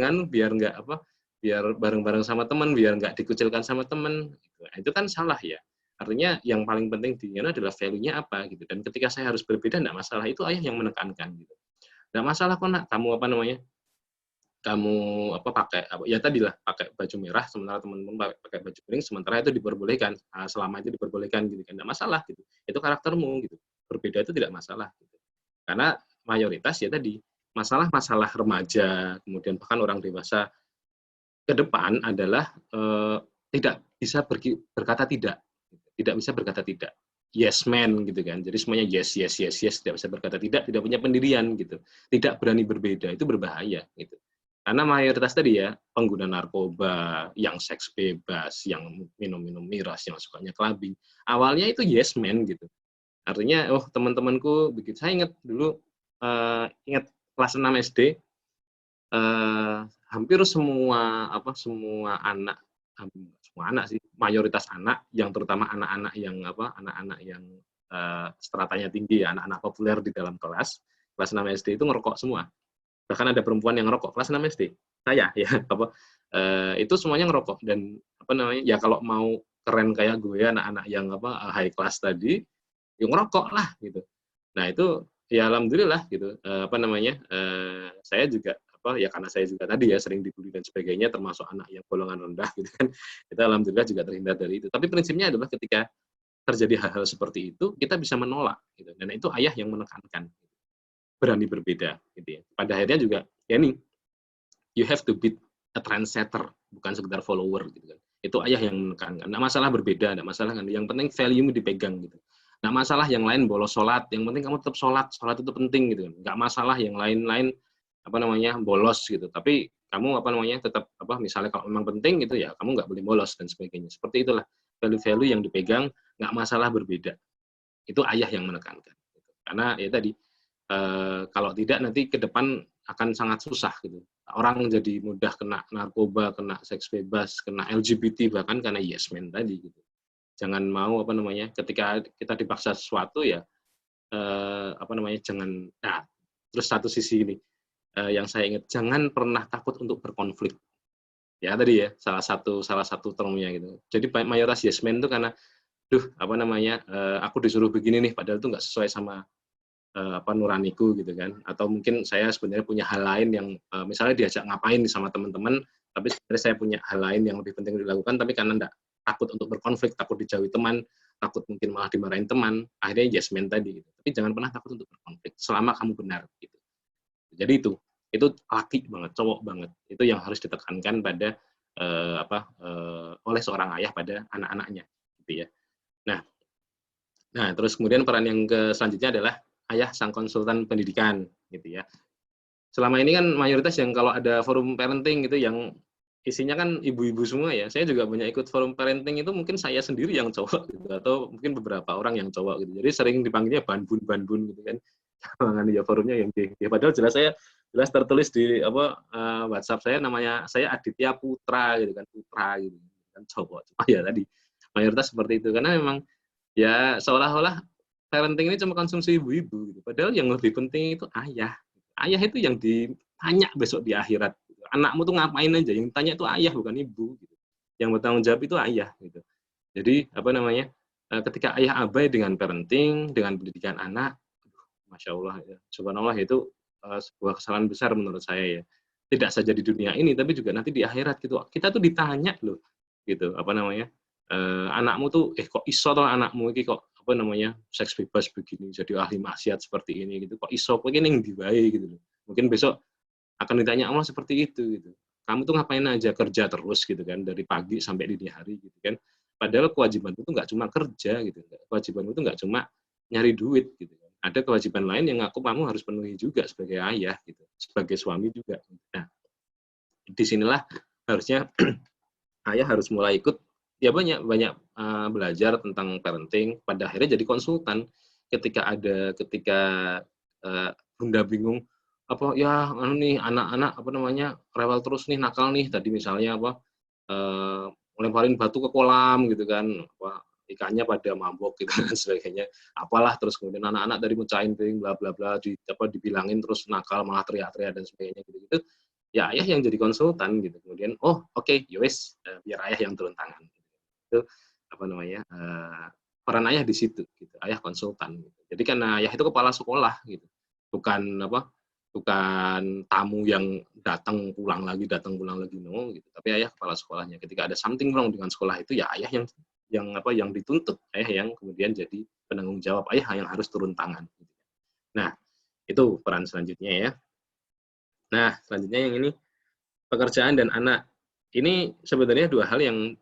bareng-bareng sama teman, biar nggak dikucilkan sama teman. Itu kan salah ya. Artinya yang paling penting adalah value-nya apa gitu. Dan ketika saya harus berbeda, nggak masalah, itu ayah yang menekankan gitu. Nggak masalah kok nak, kamu apa namanya, kamu apa pakai apa ya tadilah pakai baju merah sementara teman-teman pakai baju kuning sementara itu diperbolehkan, selama itu diperbolehkan gitu kan, nggak masalah gitu. Itu karaktermu gitu. Berbeda itu tidak masalah gitu. Karena mayoritas ya tadi masalah-masalah remaja kemudian bahkan orang dewasa ke depan adalah tidak bisa berkata tidak, tidak bisa berkata tidak. Yes man gitu kan. Jadi semuanya yes yes yes yes, tidak bisa berkata tidak punya pendirian gitu. Tidak berani berbeda itu berbahaya gitu. Karena mayoritas tadi ya pengguna narkoba, yang seks bebas, yang minum-minum miras, yang sukanya clubbing, awalnya itu yes man gitu. Artinya oh teman-temanku begitu. Saya ingat dulu ingat kelas 6 SD hampir semua anak semua anak sih mayoritas anak yang terutama anak-anak yang stratanya tinggi ya, anak-anak populer di dalam kelas 6 SD itu ngerokok semua, bahkan ada perempuan yang ngerokok kelas 6 SD saya ya itu semuanya ngerokok dan apa namanya ya kalau mau keren kayak gue anak-anak yang high class tadi ya ngerokok lah gitu. Nah itu ya alhamdulillah gitu saya juga ya karena saya juga tadi ya sering dibully dan sebagainya termasuk anak yang golongan rendah gitu kan, kita alhamdulillah juga terhindar dari itu. Tapi prinsipnya adalah ketika terjadi hal-hal seperti itu kita bisa menolak gitu, dan itu ayah yang menekankan berani berbeda gitu ya. Pada akhirnya juga ya nih you have to be a trendsetter bukan sekedar follower gitu kan. Itu ayah yang menekankan. Nggak masalah berbeda, nggak masalah kan. Yang penting value dipegang gitu. Nggak masalah yang lain bolos sholat, yang penting kamu tetap sholat itu penting gitu kan. Nggak masalah yang lain-lain bolos gitu. Tapi kamu tetap misalnya kalau memang penting gitu ya kamu nggak boleh bolos dan sebagainya. Seperti itulah value-value yang dipegang, nggak masalah berbeda. Itu ayah yang menekankan. Karena ya tadi kalau tidak nanti ke depan akan sangat susah gitu. Orang jadi mudah kena narkoba, kena seks bebas, kena LGBT bahkan karena yes man tadi gitu. Jangan mau ketika kita dipaksa sesuatu ya jangan. Nah, terus satu sisi ini yang saya ingat, jangan pernah takut untuk berkonflik. Ya tadi ya salah satu termnya gitu. Jadi mayoritas yes man itu karena aku disuruh begini nih padahal itu nggak sesuai sama nuraniku gitu kan, atau mungkin saya sebenarnya punya hal lain yang misalnya diajak ngapain sama teman-teman tapi sebenarnya saya punya hal lain yang lebih penting dilakukan, tapi karena enggak takut untuk berkonflik, takut dijauhi teman, takut mungkin malah dimarahin teman, akhirnya yes man tadi gitu. Tapi jangan pernah takut untuk berkonflik selama kamu benar gitu. Jadi itu laki banget, cowok banget, itu yang harus ditekankan pada oleh seorang ayah pada anak-anaknya gitu ya. Nah terus kemudian peran yang selanjutnya adalah ayah sang konsultan pendidikan gitu ya. Selama ini kan mayoritas yang kalau ada forum parenting gitu yang isinya kan ibu-ibu semua ya. Saya juga banyak ikut forum parenting itu mungkin saya sendiri yang cowok gitu atau mungkin beberapa orang yang cowok gitu. Jadi sering dipanggilnya banbun gitu kan. Jangan ya forumnya yang ya padahal jelas tertulis di WhatsApp saya, namanya saya Aditya Putra gitu kan, Putra gitu kan cowok. Cuma ya tadi mayoritas seperti itu karena memang ya seolah-olah parenting ini cuma konsumsi ibu-ibu gitu. Padahal yang lebih penting itu ayah. Ayah itu yang ditanya besok di akhirat. Anakmu tuh ngapain aja? Yang tanya itu ayah bukan ibu. Gitu. Yang bertanggung jawab itu ayah. Gitu. Jadi ketika ayah abai dengan parenting, dengan pendidikan anak, masya Allah ya, subhanallah itu sebuah kesalahan besar menurut saya ya. Tidak saja di dunia ini, tapi juga nanti di akhirat gitu. Kita tuh ditanya loh, gitu anakmu tuh kok iso toh anakmu ini kok seks bebas begini jadi ahli maksiat seperti ini gitu, kok iso begini yang diwai gitu loh. Mungkin besok akan ditanya Allah seperti itu gitu, kamu tuh ngapain aja kerja terus gitu kan dari pagi sampai dini hari gitu kan, padahal kewajiban itu nggak cuma kerja gitu, kewajiban itu nggak cuma nyari duit gitu kan, ada kewajiban lain yang kamu harus penuhi juga sebagai ayah gitu, sebagai suami juga. Nah disinilah harusnya ayah harus mulai ikut ya banyak belajar tentang parenting, pada akhirnya jadi konsultan ketika bunda bingung ya nih anak-anak rewel terus nih, nakal nih, tadi misalnya lemparin batu ke kolam gitu kan, ikannya pada mabok gitu dan sebagainya apalah, terus kemudian anak-anak dari mecahin piring bla bla bla dibilangin terus nakal malah teriak-teriak dan sebagainya gitu ya ayah yang jadi konsultan gitu, kemudian oke, yowes biar ayah yang turun tangan itu peran ayah di situ gitu, ayah konsultan gitu. Jadi karena ayah itu kepala sekolah gitu, bukan bukan tamu yang datang pulang lagi no gitu. Tapi ayah kepala sekolahnya. Ketika ada something wrong dengan sekolah itu ya ayah yang dituntut, ayah yang kemudian jadi penanggung jawab, ayah yang harus turun tangan. Nah, itu peran selanjutnya ya. Nah, selanjutnya yang ini pekerjaan dan anak. Ini sebenarnya dua hal yang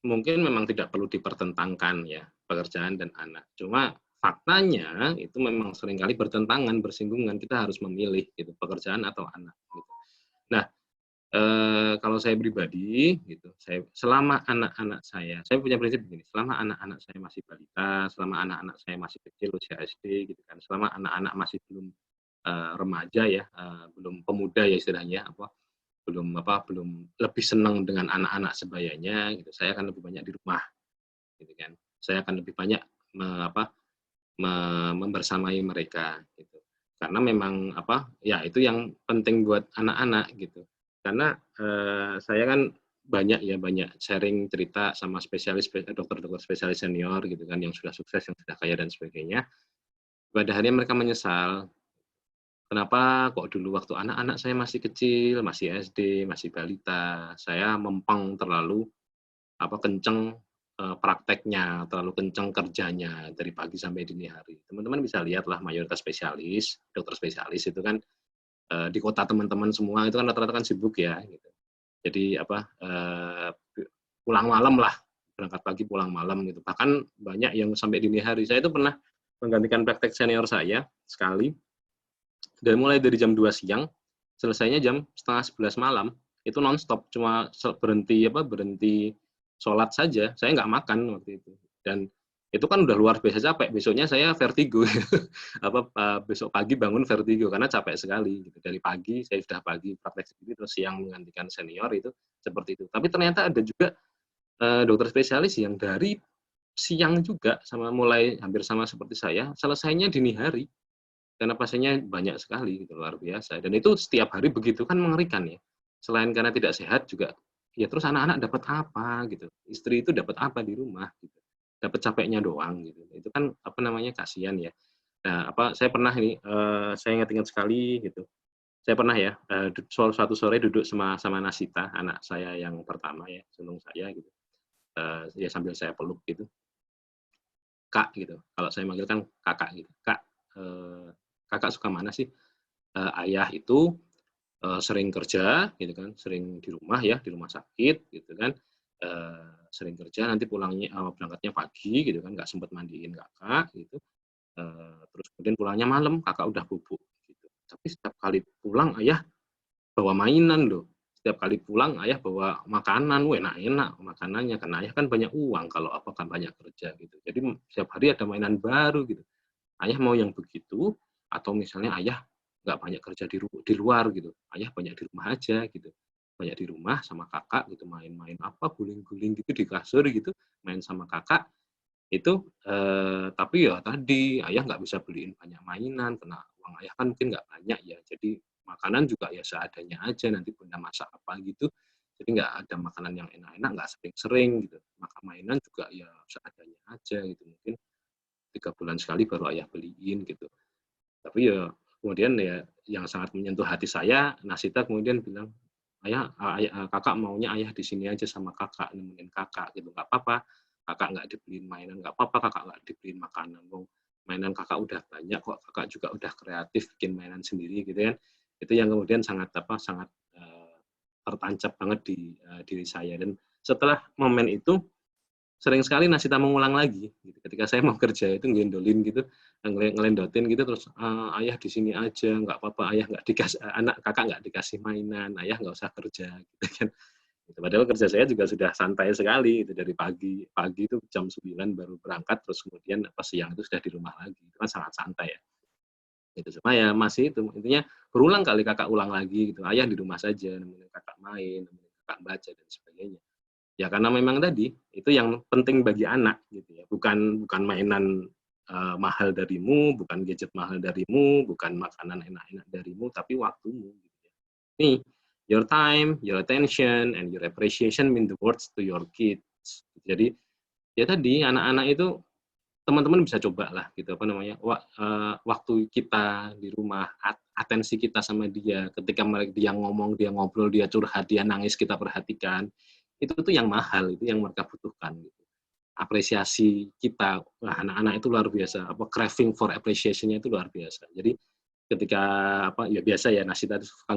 mungkin memang tidak perlu dipertentangkan ya, pekerjaan dan anak. Cuma faktanya itu memang seringkali bertentangan, bersinggungan. Kita harus memilih gitu, pekerjaan atau anak. Gitu. Nah, kalau saya pribadi, gitu, selama anak-anak saya punya prinsip begini, selama anak-anak saya masih balita, selama anak-anak saya masih kecil usia SD, gitu kan, selama anak-anak masih belum remaja ya, belum pemuda ya istilahnya, belum lebih senang dengan anak-anak sebayanya, gitu, saya akan lebih banyak di rumah, gitu kan, saya akan lebih banyak membersamai mereka, gitu, karena memang ya itu yang penting buat anak-anak gitu. Karena saya kan banyak sharing cerita sama dokter-dokter spesialis senior gitu kan yang sudah sukses, yang sudah kaya dan sebagainya. Pada akhirnya mereka menyesal. Kenapa kok dulu waktu anak-anak saya masih kecil, masih SD, masih balita, saya mempeng terlalu kenceng prakteknya, terlalu kenceng kerjanya dari pagi sampai dini hari. Teman-teman bisa lihatlah mayoritas spesialis, dokter spesialis itu kan di kota teman-teman semua itu kan rata-rata kan sibuk ya gitu. Jadi pulang malam lah, berangkat pagi pulang malam gitu. Bahkan banyak yang sampai dini hari. Saya itu pernah menggantikan praktek senior saya sekali, dan mulai dari jam 2 siang selesainya jam setengah 11 malam, itu nonstop, cuma berhenti sholat saja, saya nggak makan waktu itu. Dan itu kan udah luar biasa capek, besoknya saya vertigo, besok pagi bangun vertigo, karena capek sekali. Gitu. Dari pagi, saya sudah pagi praktek sendiri, terus siang menggantikan senior, itu seperti itu. Tapi ternyata ada juga dokter spesialis yang dari siang juga, mulai hampir sama seperti saya, selesainya dini hari, karena pasiennya banyak sekali, gitu, luar biasa. Dan itu setiap hari begitu kan mengerikan ya. Selain karena tidak sehat juga, ya terus anak-anak dapat apa gitu. Istri itu dapat apa di rumah gitu. Dapat capeknya doang gitu. Itu kan kasihan ya. Nah, saya pernah ini saya ingat sekali gitu. Saya pernah ya suatu sore duduk sama Nasita, anak saya yang pertama ya, sulung saya gitu. Ya sambil saya peluk gitu. Kak gitu. Kalau saya manggil kan kakak gitu. Kak, kakak suka mana sih? Ayah itu sering kerja gitu kan, sering di rumah ya, di rumah sakit gitu kan, sering kerja, nanti berangkatnya pagi gitu kan, nggak sempat mandiin kakak gitu, terus kemudian pulangnya malam, kakak udah bubuk gitu. Tapi setiap kali pulang ayah bawa mainan loh, setiap kali pulang ayah bawa makanan, enak-enak makanannya, karena ayah kan banyak uang kalau kan banyak kerja gitu. Jadi setiap hari ada mainan baru gitu. Ayah mau yang begitu, atau misalnya ayah nggak banyak kerja di luar gitu, ayah banyak di rumah aja gitu, banyak di rumah sama kakak gitu, main-main guling-guling gitu di kasur gitu, main sama kakak itu. Tapi ya tadi ayah nggak bisa beliin banyak mainan karena uang ayah kan mungkin nggak banyak ya, jadi makanan juga ya seadanya aja, nanti bunda masak apa gitu, jadi nggak ada makanan yang enak-enak, nggak sering-sering gitu, makan mainan juga ya seadanya aja gitu, mungkin 3 bulan sekali baru ayah beliin gitu. Tapi ya kemudian ya yang sangat menyentuh hati saya, Nasita kemudian bilang, kakak maunya ayah di sini aja sama kakak, nemenin kakak gitu, nggak apa-apa, kakak nggak dibeliin mainan, nggak apa-apa kakak nggak dibeliin makanan, mainan kakak udah banyak kok, kakak juga udah kreatif bikin mainan sendiri gitu kan. Itu yang kemudian sangat tertancap banget di diri saya. Dan setelah momen itu sering sekali Nasita mengulang lagi gitu. Ketika saya mau kerja itu ngendolin gitu, ngelendotin gitu, terus ayah di sini aja, nggak apa-apa, ayah nggak dikasih, anak kakak nggak dikasih mainan, ayah nggak usah kerja gitu kan. Padahal kerja saya juga sudah santai sekali itu, dari pagi itu jam 9 baru berangkat, terus kemudian siang itu sudah di rumah lagi, itu kan sangat santai ya. Itu cuma ya masih itu intinya berulang kali kakak ulang lagi gitu, ayah di rumah saja, nemenin kakak main, nemenin kakak baca dan sebagainya. Ya karena memang tadi itu yang penting bagi anak gitu ya, bukan mainan mahal darimu, bukan gadget mahal darimu, bukan makanan enak-enak darimu, tapi waktumu gitu ya. Nih, your time, your attention, and your appreciation mean the words to your kids. Jadi ya tadi anak-anak itu teman-teman bisa coba lah gitu apa namanya waktu kita di rumah atensi kita sama dia ketika dia ngomong, dia ngobrol, dia curhat, dia nangis, kita perhatikan itu tuh yang mahal, itu yang mereka butuhkan gitu. Apresiasi kita, anak-anak itu luar biasa, craving for appreciation-nya itu luar biasa. Jadi ketika ya biasa ya Nasita itu suka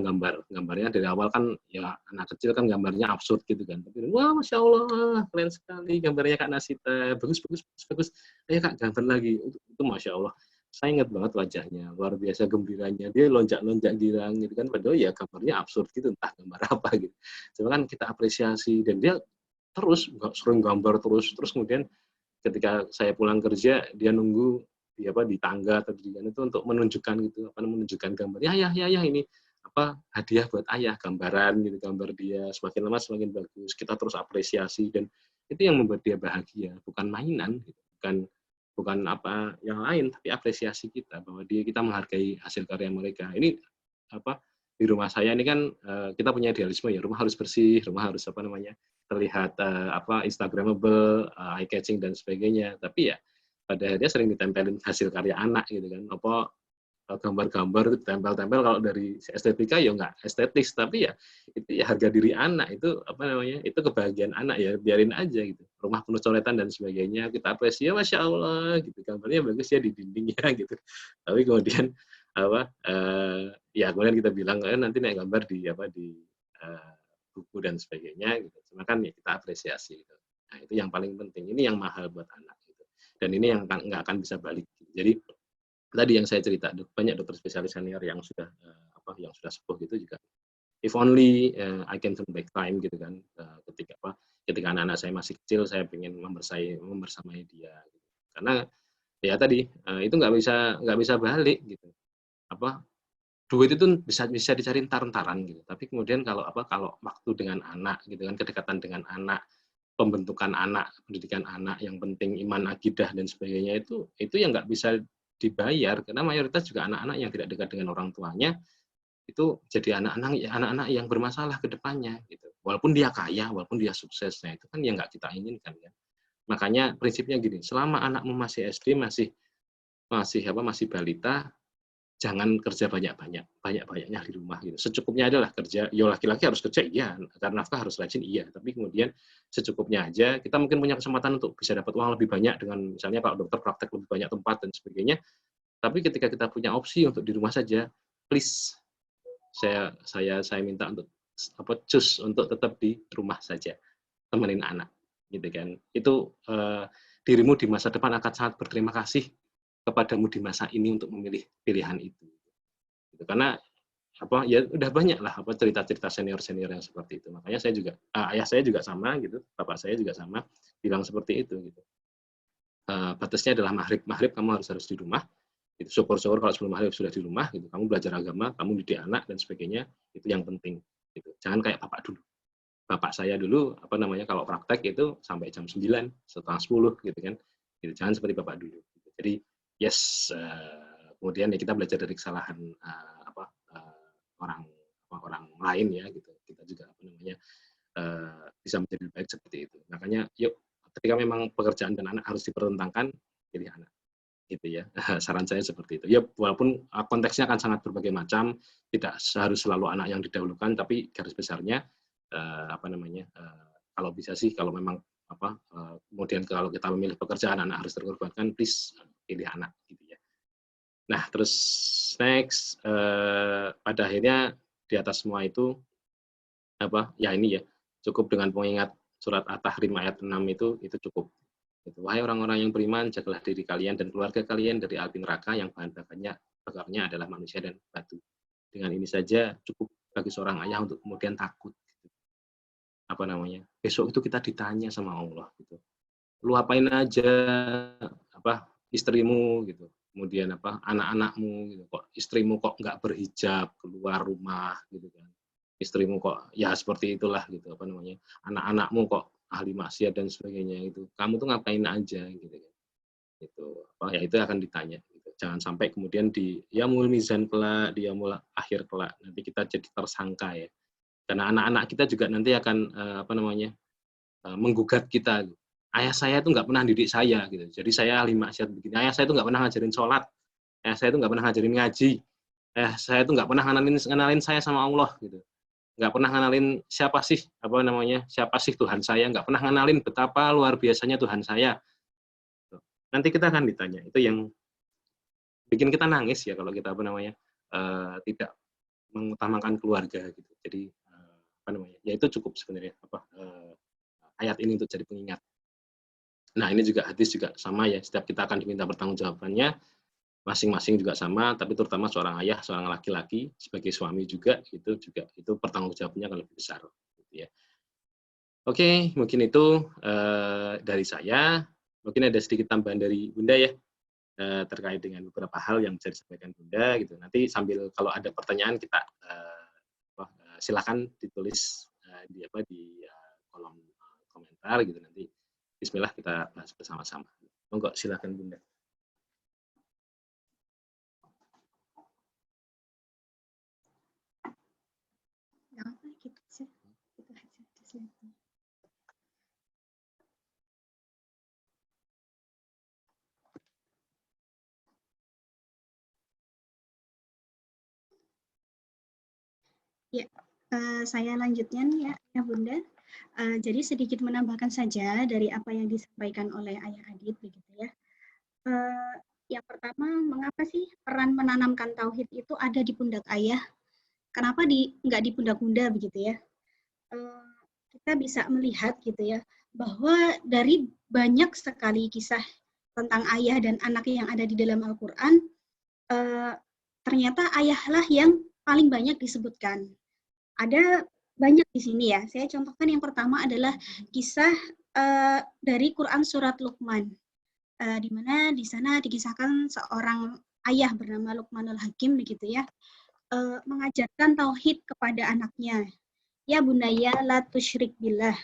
gambarnya dari awal kan ya anak kecil kan gambarnya absurd gitu kan, tapi wah Masya Allah keren sekali gambarnya Kak Nasita, bagus, ayo Kak gambar lagi, itu Masya Allah, saya ingat banget wajahnya, luar biasa gembiranya, dia lonjak-lonjak girang gitu kan, padahal ya gambarnya absurd gitu, entah gambar apa gitu, cuma kan kita apresiasi dan dia terus sering gambar terus kemudian ketika saya pulang kerja dia nunggu di tangga atau di itu untuk menunjukkan gitu menunjukkan gambar ya ini hadiah buat ayah, gambaran gitu, gambar dia semakin lama semakin bagus, kita terus apresiasi dan itu yang membuat dia bahagia, bukan mainan gitu. bukan apa yang lain tapi apresiasi kita bahwa kita menghargai hasil karya mereka. Ini di rumah saya ini kan kita punya idealisme ya, rumah harus bersih, rumah harus terlihat instagramable, eye catching dan sebagainya. Tapi ya pada akhirnya sering ditempelin hasil karya anak gitu kan, gambar-gambar tempel-tempel, kalau dari estetika ya nggak estetis, tapi ya itu ya harga diri anak, itu itu kebahagiaan anak, ya biarin aja gitu. Rumah penuh coretan dan sebagainya, kita apresiasi, Masya Allah gitu, gambarnya bagus ya di dindingnya gitu. Tapi kemudian ya kemudian kita bilang nanti naik gambar di buku dan sebagainya gitu. Cuma kan ya kita apresiasi gitu. Nah, itu yang paling penting. Ini yang mahal buat anak gitu. Dan ini yang nggak akan bisa balik. Jadi tadi yang saya cerita, banyak dokter spesialis senior yang sudah yang sudah sepuh gitu juga. If only I can turn back time gitu kan. Ketika anak-anak saya masih kecil, saya ingin membersamai dia. Gitu. Karena ya tadi itu nggak bisa balik gitu. Duit itu bisa dicari entar-entaran gitu. Tapi kemudian kalau waktu dengan anak gitu kan, kedekatan dengan anak, pembentukan anak, pendidikan anak, yang penting iman, akidah dan sebagainya, itu yang nggak bisa dibayar, karena mayoritas juga anak-anak yang tidak dekat dengan orang tuanya itu jadi anak-anak yang bermasalah ke depannya gitu. Walaupun dia kaya, walaupun dia sukses, nah itu kan yang nggak kita inginkan kan. Makanya prinsipnya gini, selama anakmu masih SD, masih balita, jangan kerja banyak-banyaknya di rumah gitu. Secukupnya adalah kerja. Ya laki-laki harus kerja, iya, karena nafkah harus rajin, iya. Tapi kemudian secukupnya aja. Kita mungkin punya kesempatan untuk bisa dapat uang lebih banyak dengan misalnya kalau dokter praktek lebih banyak tempat dan sebagainya. Tapi ketika kita punya opsi untuk di rumah saja, please, saya minta untuk choose untuk tetap di rumah saja, temenin anak, gitu kan. Itu dirimu di masa depan akan sangat berterima kasih kepadamu di masa ini untuk memilih pilihan itu. Karena ya udah banyak lah cerita-cerita senior yang seperti itu. Makanya saya juga ayah saya juga sama gitu, bapak saya juga sama bilang seperti itu gitu. Batasnya adalah maghrib kamu harus di rumah. Itu syukur-syukur kalau sebelum maghrib sudah di rumah gitu. Kamu belajar agama, kamu didik anak dan sebagainya, itu yang penting gitu. Jangan kayak bapak dulu. Bapak saya dulu kalau praktek itu sampai jam 9, setengah 10 gitu kan. Gitu. Jangan seperti bapak dulu. Jadi yes, kemudian ya kita belajar dari kesalahan orang lain ya gitu. Kita juga bisa menjadi baik seperti itu. Makanya yuk, ketika memang pekerjaan dan anak harus dipertentangkan, pilih anak gitu ya. Saran saya seperti itu. Ya walaupun konteksnya akan sangat berbagai macam, tidak harus selalu anak yang didahulukan, tapi garis besarnya kalau bisa sih, kalau memang kemudian kalau kita memilih pekerjaan anak harus terkorbankan, please pilih anak gitu ya. Nah terus next pada akhirnya di atas semua itu ini ya cukup dengan pengingat surat At-Tahrim ayat 6 itu cukup. Wahai orang-orang yang beriman, jagalah diri kalian dan keluarga kalian dari api neraka yang bahan bakarnya adalah manusia dan batu. Dengan ini saja cukup bagi seorang ayah untuk kemudian takut. Besok itu kita ditanya sama Allah gitu. Lu apain aja istrimu gitu, kemudian anak-anakmu gitu, kok istrimu kok nggak berhijab keluar rumah gitu kan, istrimu kok ya seperti itulah gitu, anak-anakmu kok ahli maksiat dan sebagainya, itu kamu tuh ngapain aja gitu kan, itu ya itu akan ditanya gitu. Jangan sampai kemudian di yaumul mizan kelak, di yaumul akhir kelak nanti kita jadi tersangka ya, karena anak-anak kita juga nanti akan menggugat kita, ayah saya itu nggak pernah didik saya gitu. Jadi saya ahli maksiat begini. Ayah saya itu nggak pernah ngajarin sholat. Ayah saya itu nggak pernah ngajarin ngaji. Ayah saya itu nggak pernah ngenalin saya sama Allah gitu. Nggak pernah ngenalin siapa sih Tuhan saya. Nggak pernah ngenalin betapa luar biasanya Tuhan saya. Nanti kita akan ditanya. Itu yang bikin kita nangis ya kalau kita tidak mengutamakan keluarga gitu. Jadi ya itu cukup sebenarnya ayat ini untuk jadi pengingat. Nah, ini juga hadis juga sama ya, setiap kita akan diminta pertanggungjawabannya, masing-masing juga sama, tapi terutama seorang ayah, seorang laki-laki sebagai suami juga itu pertanggungjawabannya akan lebih besar gitu ya. Oke, mungkin itu dari saya. Mungkin ada sedikit tambahan dari Bunda ya, terkait dengan beberapa hal yang bisa disampaikan Bunda gitu. Nanti sambil kalau ada pertanyaan kita silakan ditulis di kolom komentar gitu, nanti bismillah kita bahas bersama-sama. Monggo silakan Bunda. Ya, saya lanjutnya ya Bunda. Jadi sedikit menambahkan saja dari apa yang disampaikan oleh Ayah Adit begitu ya. Yang pertama, mengapa sih peran menanamkan tauhid itu ada di pundak ayah? Kenapa nggak di pundak Bunda begitu ya? Kita bisa melihat gitu ya bahwa dari banyak sekali kisah tentang ayah dan anak yang ada di dalam Al-Quran, ternyata ayahlah yang paling banyak disebutkan. Ada banyak di sini ya. Saya contohkan yang pertama adalah kisah dari Quran surat Luqman, di mana di sana dikisahkan seorang ayah bernama Luqmanul Hakim begitu ya, mengajarkan tauhid kepada anaknya. Ya bunaya la tusyrik billah.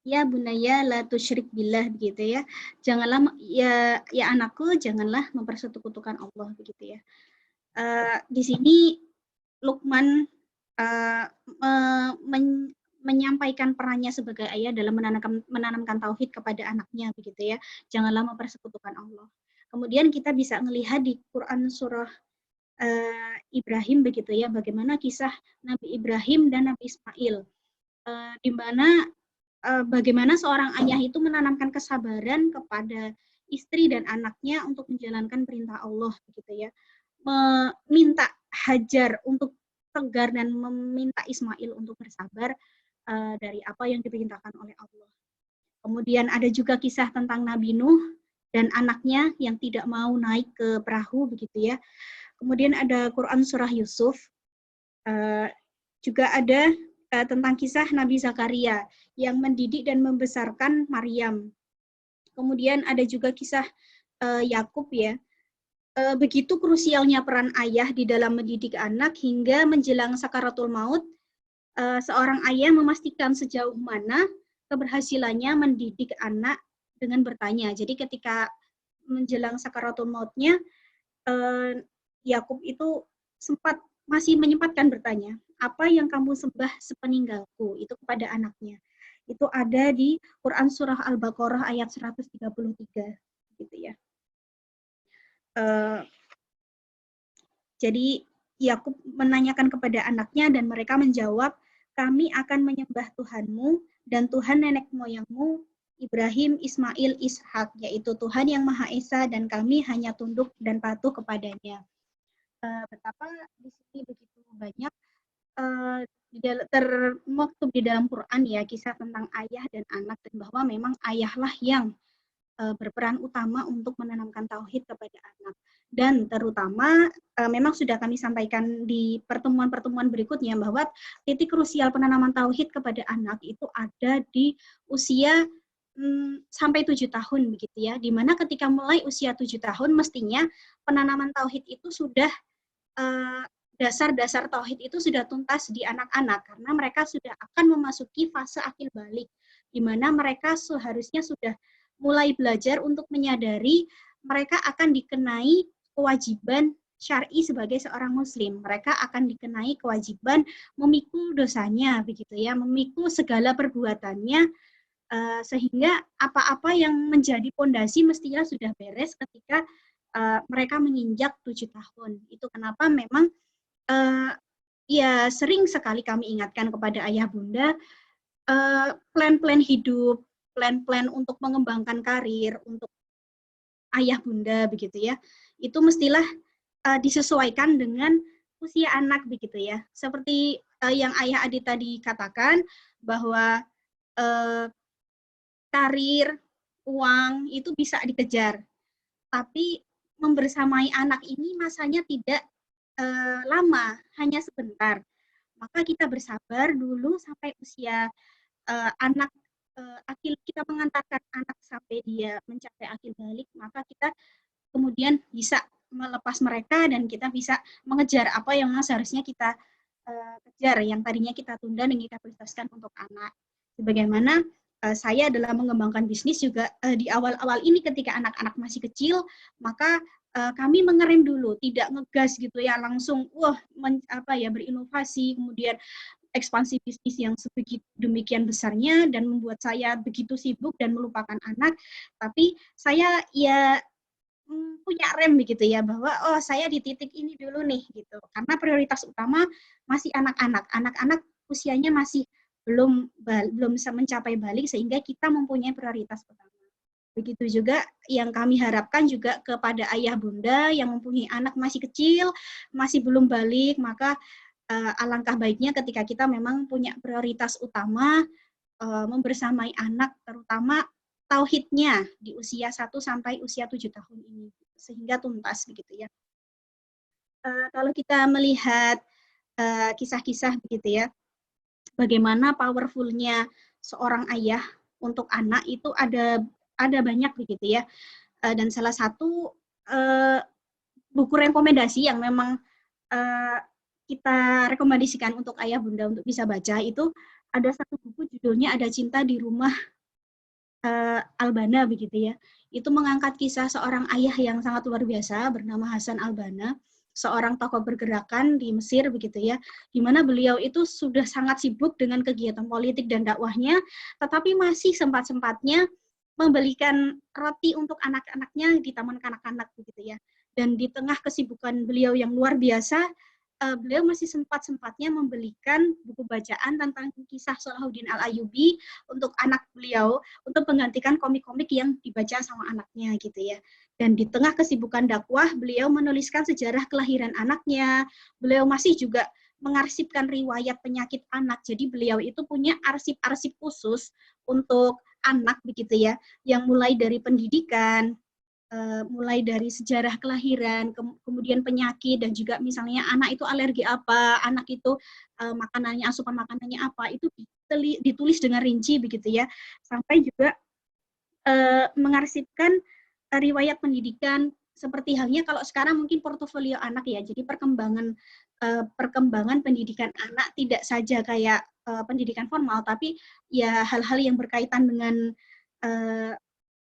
Ya bunaya la tusyrik billah begitu ya. Janganlah ya anakku janganlah mempersekutukan Allah begitu ya. Di sini Luqman menyampaikan perannya sebagai ayah dalam menanamkan tauhid kepada anaknya begitu ya. Janganlah mempersekutukan Allah. Kemudian kita bisa melihat di Quran surah Ibrahim begitu ya, bagaimana kisah Nabi Ibrahim dan Nabi Ismail, di mana bagaimana seorang ayah itu menanamkan kesabaran kepada istri dan anaknya untuk menjalankan perintah Allah begitu ya, meminta Hajar untuk tegar dan meminta Ismail untuk bersabar dari apa yang diperintahkan oleh Allah. Kemudian ada juga kisah tentang Nabi Nuh dan anaknya yang tidak mau naik ke perahu begitu ya. Kemudian ada Quran surah Yusuf, juga ada tentang kisah Nabi Zakaria yang mendidik dan membesarkan Maryam. Kemudian ada juga kisah Yakub ya. Begitu krusialnya peran ayah di dalam mendidik anak hingga menjelang sakaratul maut, seorang ayah memastikan sejauh mana keberhasilannya mendidik anak dengan bertanya. Jadi ketika menjelang sakaratul mautnya, Yakub itu masih menyempatkan bertanya, apa yang kamu sembah sepeninggalku? Itu kepada anaknya. Itu ada di Quran surah Al-Baqarah ayat 133 gitu ya. Jadi Yakub menanyakan kepada anaknya dan mereka menjawab, kami akan menyembah Tuhanmu dan Tuhan nenek moyangmu Ibrahim, Ismail, Ishak, yaitu Tuhan yang Maha Esa dan kami hanya tunduk dan patuh kepadanya. Betapa di sini begitu banyak termaktub di dalam Quran ya kisah tentang ayah dan anak, dan bahwa memang ayahlah yang berperan utama untuk menanamkan tauhid kepada anak. Dan terutama memang sudah kami sampaikan di pertemuan-pertemuan berikutnya bahwa titik krusial penanaman tauhid kepada anak itu ada di usia sampai 7 tahun begitu ya, dimana ketika mulai usia 7 tahun mestinya penanaman tauhid itu sudah dasar-dasar tauhid itu sudah tuntas di anak-anak karena mereka sudah akan memasuki fase akil balik, di mana mereka seharusnya sudah mulai belajar untuk menyadari mereka akan dikenai kewajiban syar'i sebagai seorang muslim. Mereka akan dikenai kewajiban memikul dosanya, begitu ya, memikul segala perbuatannya, sehingga apa-apa yang menjadi pondasi mestinya sudah beres ketika mereka menginjak 7 tahun. Itu kenapa memang ya sering sekali kami ingatkan kepada ayah bunda, plan-plan hidup, plan-plan untuk mengembangkan karir untuk ayah bunda begitu ya, itu mestilah disesuaikan dengan usia anak begitu ya. Seperti yang ayah Adi tadi katakan bahwa karir, uang itu bisa dikejar, tapi membersamai anak ini masanya tidak lama, hanya sebentar. Maka kita bersabar dulu sampai usia anak akil, kita mengantarkan anak sampai dia mencapai akil balik, maka kita kemudian bisa melepas mereka dan kita bisa mengejar apa yang seharusnya kita kejar, yang tadinya kita tunda dan kita prioritaskan untuk anak. Sebagaimana saya dalam mengembangkan bisnis juga di awal-awal ini ketika anak-anak masih kecil, maka kami mengerem dulu, tidak ngegas gitu ya, langsung berinovasi, kemudian ekspansi bisnis yang sebegitu demikian besarnya dan membuat saya begitu sibuk dan melupakan anak. Tapi saya ya punya rem begitu ya, bahwa saya di titik ini dulu nih gitu. Karena prioritas utama masih anak-anak. Anak-anak usianya masih belum bisa mencapai balik sehingga kita mempunyai prioritas pertama. Begitu juga yang kami harapkan juga kepada ayah bunda yang mempunyai anak masih kecil, masih belum balik, maka alangkah baiknya ketika kita memang punya prioritas utama membersamai anak, terutama tauhidnya di usia 1 sampai usia 7 tahun ini, sehingga tuntas begitu ya. Kalau kita melihat kisah-kisah begitu ya, bagaimana powerfulnya seorang ayah untuk anak itu ada banyak begitu ya. Dan salah satu buku rekomendasi yang memang kita rekomendasikan untuk ayah bunda untuk bisa baca itu ada satu buku judulnya Ada Cinta di Rumah Al-Banna begitu ya. Itu mengangkat kisah seorang ayah yang sangat luar biasa bernama Hasan Al-Banna, seorang tokoh pergerakan di Mesir begitu ya, di mana beliau itu sudah sangat sibuk dengan kegiatan politik dan dakwahnya, tetapi masih sempat-sempatnya membelikan roti untuk anak-anaknya di taman kanak-kanak begitu ya. Dan di tengah kesibukan beliau yang luar biasa, beliau masih sempat-sempatnya membelikan buku bacaan tentang kisah Salahuddin Al-Ayyubi untuk anak beliau, untuk menggantikan komik-komik yang dibaca sama anaknya gitu ya. Dan di tengah kesibukan dakwah, beliau menuliskan sejarah kelahiran anaknya, beliau masih juga mengarsipkan riwayat penyakit anak. Jadi beliau itu punya arsip-arsip khusus untuk anak begitu ya, yang mulai dari pendidikan, mulai dari sejarah kelahiran, kemudian penyakit, dan juga misalnya anak itu alergi apa, anak itu makanannya, asupan makanannya apa, itu ditulis dengan rinci begitu ya, sampai juga mengarsipkan riwayat pendidikan, seperti halnya kalau sekarang mungkin portofolio anak ya, jadi perkembangan pendidikan anak tidak saja kayak pendidikan formal, tapi ya hal-hal yang berkaitan dengan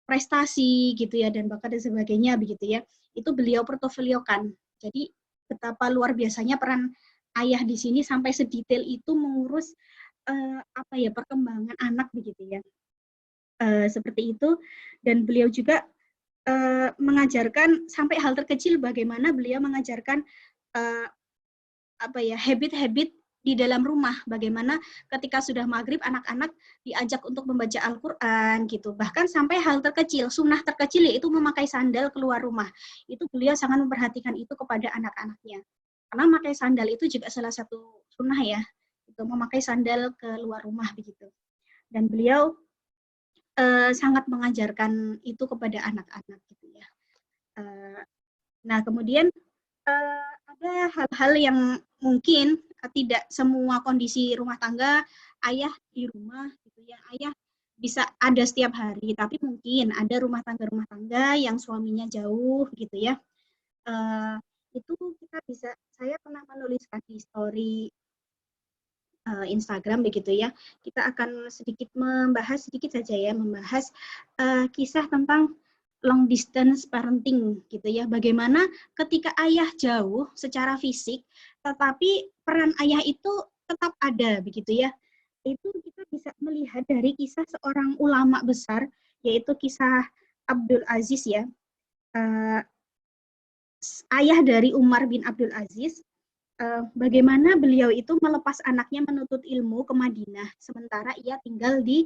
prestasi gitu ya, dan bakat dan sebagainya begitu ya, itu beliau portofoliokan. Jadi betapa luar biasanya peran ayah di sini sampai sedetail itu mengurus perkembangan anak begitu ya. Seperti itu, dan beliau juga mengajarkan sampai hal terkecil bagaimana beliau mengajarkan habit-habit di dalam rumah, bagaimana ketika sudah maghrib anak-anak diajak untuk membaca Al-Quran gitu, bahkan sampai hal terkecil, sunnah terkecil yaitu memakai sandal keluar rumah, itu beliau sangat memperhatikan itu kepada anak-anaknya, karena memakai sandal itu juga salah satu sunnah ya, itu memakai sandal keluar rumah begitu, dan beliau sangat mengajarkan itu kepada anak-anak gitu ya. Nah kemudian ada hal-hal yang mungkin tidak semua kondisi rumah tangga ayah di rumah gitu ya, ayah bisa ada setiap hari, tapi mungkin ada rumah tangga yang suaminya jauh gitu ya. Itu kita bisa, saya pernah menuliskan di story Instagram begitu ya. Kita akan membahas sedikit saja ya, membahas kisah tentang long distance parenting gitu ya. Bagaimana ketika ayah jauh secara fisik, tetapi peran ayah itu tetap ada begitu ya. Itu kita bisa melihat dari kisah seorang ulama besar, yaitu kisah Abdul Aziz ya. Ayah dari Umar bin Abdul Aziz, bagaimana beliau itu melepas anaknya menuntut ilmu ke Madinah, sementara ia tinggal di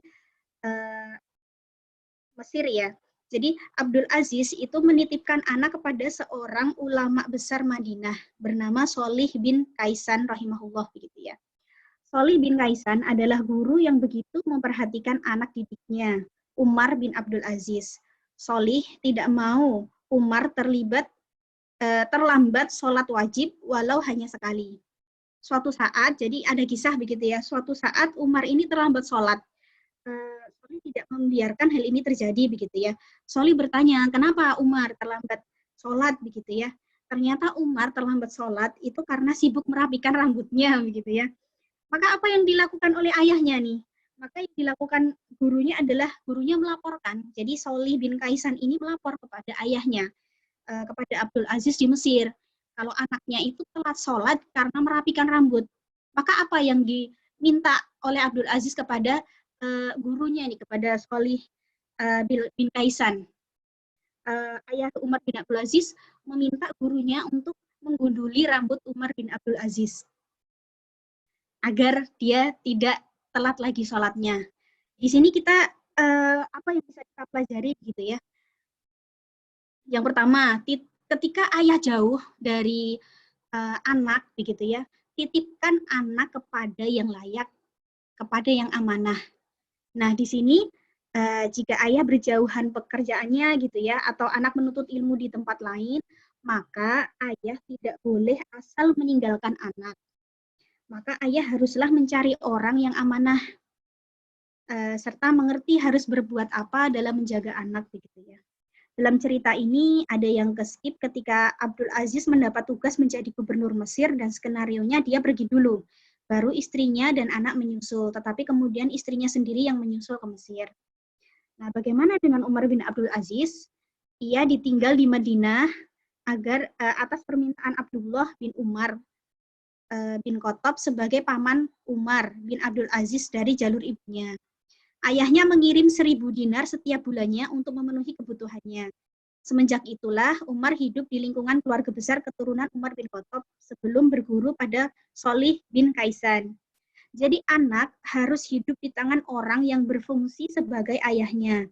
Mesir ya. Jadi Abdul Aziz itu menitipkan anak kepada seorang ulama besar Madinah bernama Sholih bin Kaisan rahimahullah begitu ya. Sholih bin Kaisan adalah guru yang begitu memperhatikan anak didiknya, Umar bin Abdul Aziz. Sholih tidak mau Umar terlambat sholat wajib walau hanya sekali. Suatu saat, jadi ada kisah begitu ya, suatu saat Umar ini terlambat sholat. Sholih tidak membiarkan hal ini terjadi begitu ya. Sholih bertanya, kenapa Umar terlambat sholat begitu ya. Ternyata Umar terlambat sholat itu karena sibuk merapikan rambutnya begitu ya. Maka apa yang dilakukan oleh ayahnya nih? Maka yang dilakukan gurunya adalah gurunya melaporkan. Jadi Sholih bin Kaisan ini melapor kepada ayahnya, kepada Abdul Aziz di Mesir. Kalau anaknya itu telat sholat karena merapikan rambut. Maka apa yang diminta oleh Abdul Aziz kepada gurunya nih, kepada Sholih bin Kaisan. Ayah Umar bin Abdul Aziz meminta gurunya untuk menggunduli rambut Umar bin Abdul Aziz agar dia tidak telat lagi sholatnya. Di sini kita apa yang bisa kita pelajari gitu ya. Yang pertama, ketika ayah jauh dari anak begitu ya, titipkan anak kepada yang layak, kepada yang amanah. Nah, di sini jika ayah berjauhan pekerjaannya gitu ya, atau anak menuntut ilmu di tempat lain, maka ayah tidak boleh asal meninggalkan anak. Maka ayah haruslah mencari orang yang amanah, serta mengerti harus berbuat apa dalam menjaga anak begitu ya. Dalam cerita ini ada yang keskip ketika Abdul Aziz mendapat tugas menjadi gubernur Mesir dan skenarionya dia pergi dulu. Baru istrinya dan anak menyusul, tetapi kemudian istrinya sendiri yang menyusul ke Mesir. Nah, bagaimana dengan Umar bin Abdul Aziz? Ia ditinggal di Madinah agar atas permintaan Abdullah bin Umar bin Khattab sebagai paman Umar bin Abdul Aziz dari jalur ibunya. Ayahnya mengirim 1.000 dinar setiap bulannya untuk memenuhi kebutuhannya. Semenjak itulah Umar hidup di lingkungan keluarga besar keturunan Umar bin Khattab sebelum berguru pada Sholih bin Kaisan. Jadi anak harus hidup di tangan orang yang berfungsi sebagai ayahnya.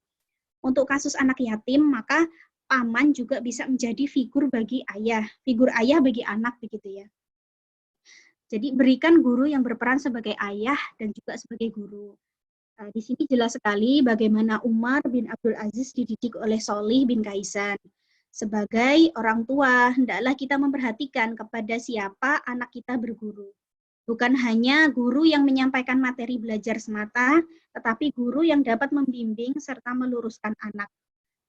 Untuk kasus anak yatim, maka paman juga bisa menjadi figur bagi ayah, figur ayah bagi anak begitu ya. Jadi berikan guru yang berperan sebagai ayah dan juga sebagai guru. Di sini jelas sekali bagaimana Umar bin Abdul Aziz dididik oleh Sholih bin Kaisan. Sebagai orang tua, hendaklah kita memperhatikan kepada siapa anak kita berguru. Bukan hanya guru yang menyampaikan materi belajar semata, tetapi guru yang dapat membimbing serta meluruskan anak.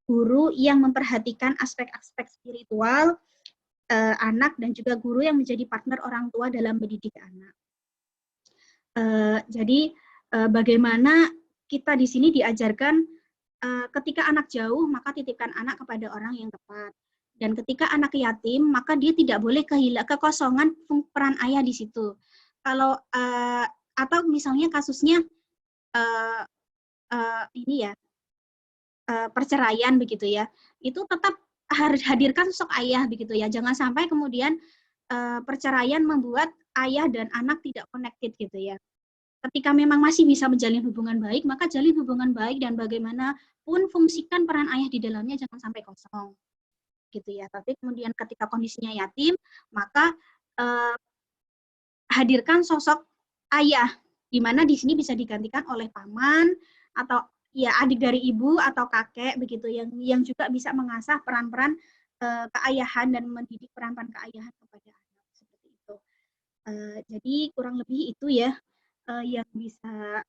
Guru yang memperhatikan aspek-aspek spiritual anak dan juga guru yang menjadi partner orang tua dalam mendidik anak. Jadi bagaimana kita di sini diajarkan ketika anak jauh maka titipkan anak kepada orang yang tepat, dan ketika anak yatim maka dia tidak boleh kehilangan kekosongan peran ayah di situ. Kalau atau misalnya kasusnya ini ya perceraian begitu ya, itu tetap harus hadirkan sosok ayah begitu ya. Jangan sampai kemudian perceraian membuat ayah dan anak tidak connected gitu ya. Ketika memang masih bisa menjalin hubungan baik, maka jalin hubungan baik dan bagaimanapun fungsikan peran ayah di dalamnya jangan sampai kosong gitu ya. Tapi kemudian ketika kondisinya yatim, maka hadirkan sosok ayah, di mana di sini bisa digantikan oleh paman atau ya adik dari ibu atau kakek begitu yang juga bisa mengasah peran-peran keayahan dan mendidik peran-peran keayahan kepada anak seperti itu. Jadi kurang lebih itu ya yang bisa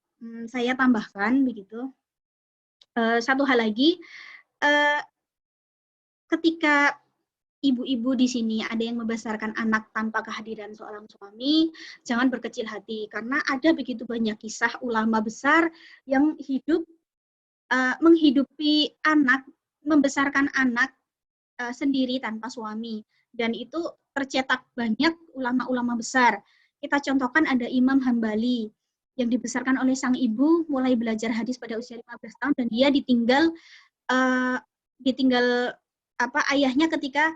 saya tambahkan begitu. Satu hal lagi, ketika ibu-ibu di sini ada yang membesarkan anak tanpa kehadiran seorang suami, jangan berkecil hati karena ada begitu banyak kisah ulama besar yang hidup menghidupi anak, membesarkan anak sendiri tanpa suami, dan itu tercetak banyak ulama-ulama besar. Kita contohkan ada Imam Hambali yang dibesarkan oleh sang ibu, mulai belajar hadis pada usia 15 tahun dan dia ditinggal ayahnya ketika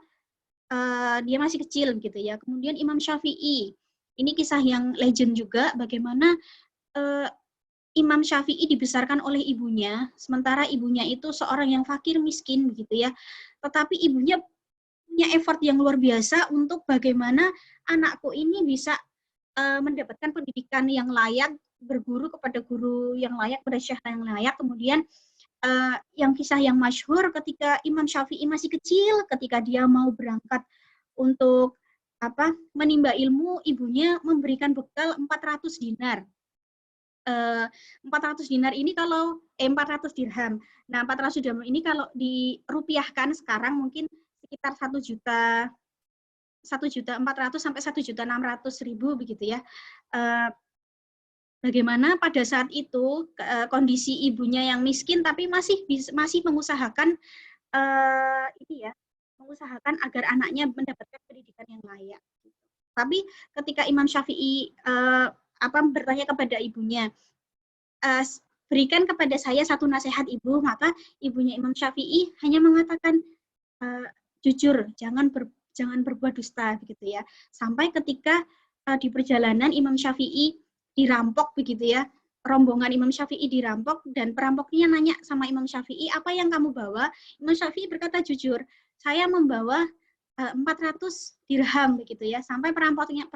dia masih kecil gitu ya. Kemudian Imam Syafi'i, ini kisah yang legend juga, bagaimana Imam Syafi'i dibesarkan oleh ibunya, sementara ibunya itu seorang yang fakir miskin begitu ya. Tetapi ibunya punya effort yang luar biasa untuk bagaimana anakku ini bisa mendapatkan pendidikan yang layak, berguru kepada guru yang layak, pada syekh yang layak. Kemudian yang kisah yang masyhur ketika Imam Syafi'i masih kecil, ketika dia mau berangkat untuk menimba ilmu, ibunya memberikan bekal 400 dinar. 400 dinar ini kalau 400 dirham. Nah, 400 dirham ini kalau dirupiahkan sekarang mungkin sekitar 1.400.000 sampai 1.600.000 begitu ya. Bagaimana pada saat itu kondisi ibunya yang miskin tapi masih mengusahakan mengusahakan agar anaknya mendapatkan pendidikan yang layak. Tapi ketika Imam Syafi'i bertanya kepada ibunya, berikan kepada saya satu nasihat ibu, maka ibunya Imam Syafi'i hanya mengatakan jujur, jangan berbuat dusta begitu ya. Sampai ketika di perjalanan Imam Syafi'i dirampok begitu ya, rombongan Imam Syafi'i dirampok dan perampoknya nanya sama Imam Syafi'i, apa yang kamu bawa? Imam Syafi'i berkata jujur, saya membawa 400 dirham begitu ya, sampai perampoknya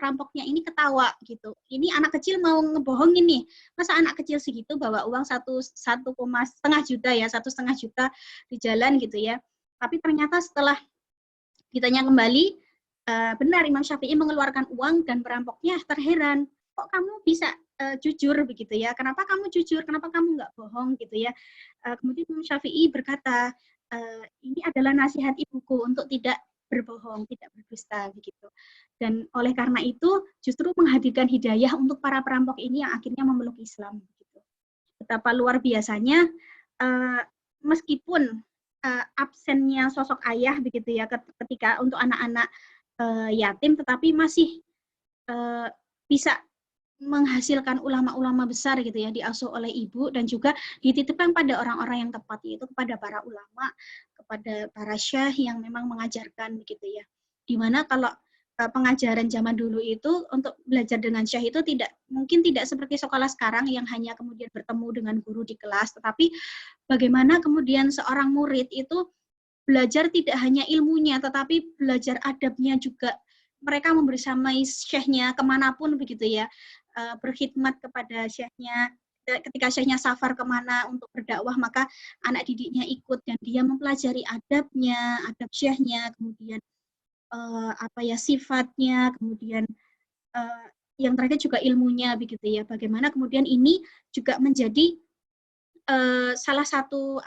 ini ketawa gitu. Ini anak kecil mau ngebohongin nih, masa anak kecil segitu bawa uang 1,5 juta ya, 1,5 juta di jalan gitu ya. Tapi ternyata setelah ditanya kembali, benar Imam Syafi'i mengeluarkan uang dan perampoknya terheran, kok kamu bisa jujur begitu ya, kenapa kamu jujur, kenapa kamu nggak bohong gitu ya. Kemudian Imam Syafi'i berkata, ini adalah nasihat ibuku untuk tidak berbohong, tidak berdusta begitu. Dan oleh karena itu justru menghadirkan hidayah untuk para perampok ini yang akhirnya memeluk Islam begitu. Betapa luar biasanya meskipun absennya sosok ayah begitu ya ketika untuk anak-anak yatim, tetapi masih bisa menghasilkan ulama-ulama besar gitu ya, diasuh oleh ibu dan juga dititipkan pada orang-orang yang tepat, yaitu kepada para ulama, kepada para syekh yang memang mengajarkan begitu ya. Dimana kalau pengajaran zaman dulu itu untuk belajar dengan syekh itu mungkin tidak seperti sekolah sekarang yang hanya kemudian bertemu dengan guru di kelas, tetapi bagaimana kemudian seorang murid itu belajar tidak hanya ilmunya, tetapi belajar adabnya juga. Mereka membersamai syekhnya kemanapun begitu ya, berkhidmat kepada syekhnya. Ketika syekhnya safar kemana untuk berdakwah, maka anak didiknya ikut dan dia mempelajari adabnya, adab syekhnya, kemudian sifatnya, kemudian yang terakhir juga ilmunya begitu ya. Bagaimana kemudian ini juga menjadi salah satu